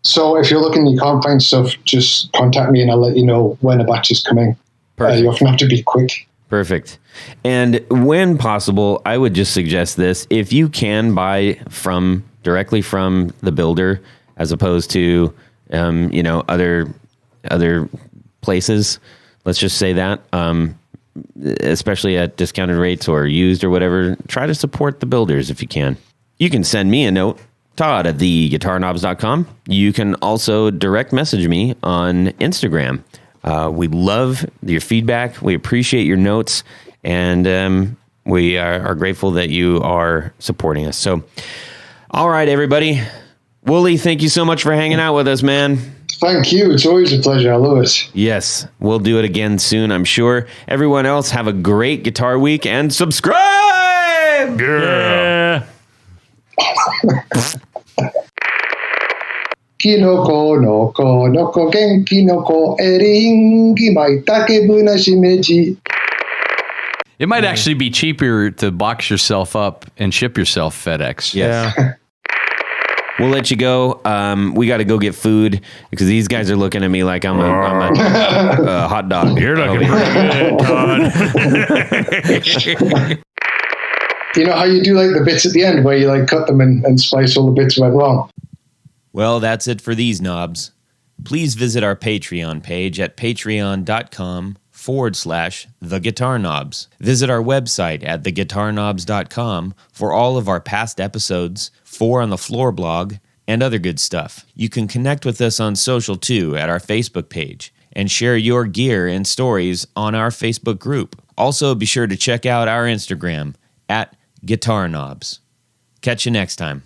So if you're looking, you can't find stuff, just contact me and I'll let you know when a batch is coming. You often have to be quick. Perfect. And when possible, I would just suggest this. If you can buy directly from the builder as opposed to, other places, let's just say that, especially at discounted rates or used or whatever, try to support the builders if you can. You can send me a note, Todd@theguitarknobs.com. You can also direct message me on Instagram. We love your feedback. We appreciate your notes, and we are grateful that you are supporting us. So, all right, everybody. Wooly, thank you so much for hanging out with us, man. Thank you. It's always a pleasure. I love it. Yes, we'll do it again soon, I'm sure. Everyone else, have a great guitar week and subscribe! Yeah. Kinoko noko noko genki noko eringi maitake buna shimeji. It might actually be cheaper to box yourself up and ship yourself FedEx. Yes. Yeah. We'll let you go. We got to go get food because these guys are looking at me like I'm a hot dog. You're looking pretty good, Todd. You know how you do like the bits at the end where you like cut them and splice all the bits went wrong? Well, that's it for these knobs. Please visit our Patreon page at patreon.com/theguitarknobs. Visit our website at theguitarknobs.com for all of our past episodes, 4 on the Floor blog, and other good stuff. You can connect with us on social too at our Facebook page and share your gear and stories on our Facebook group. Also, be sure to check out our Instagram at Guitar Knobs. Catch you next time.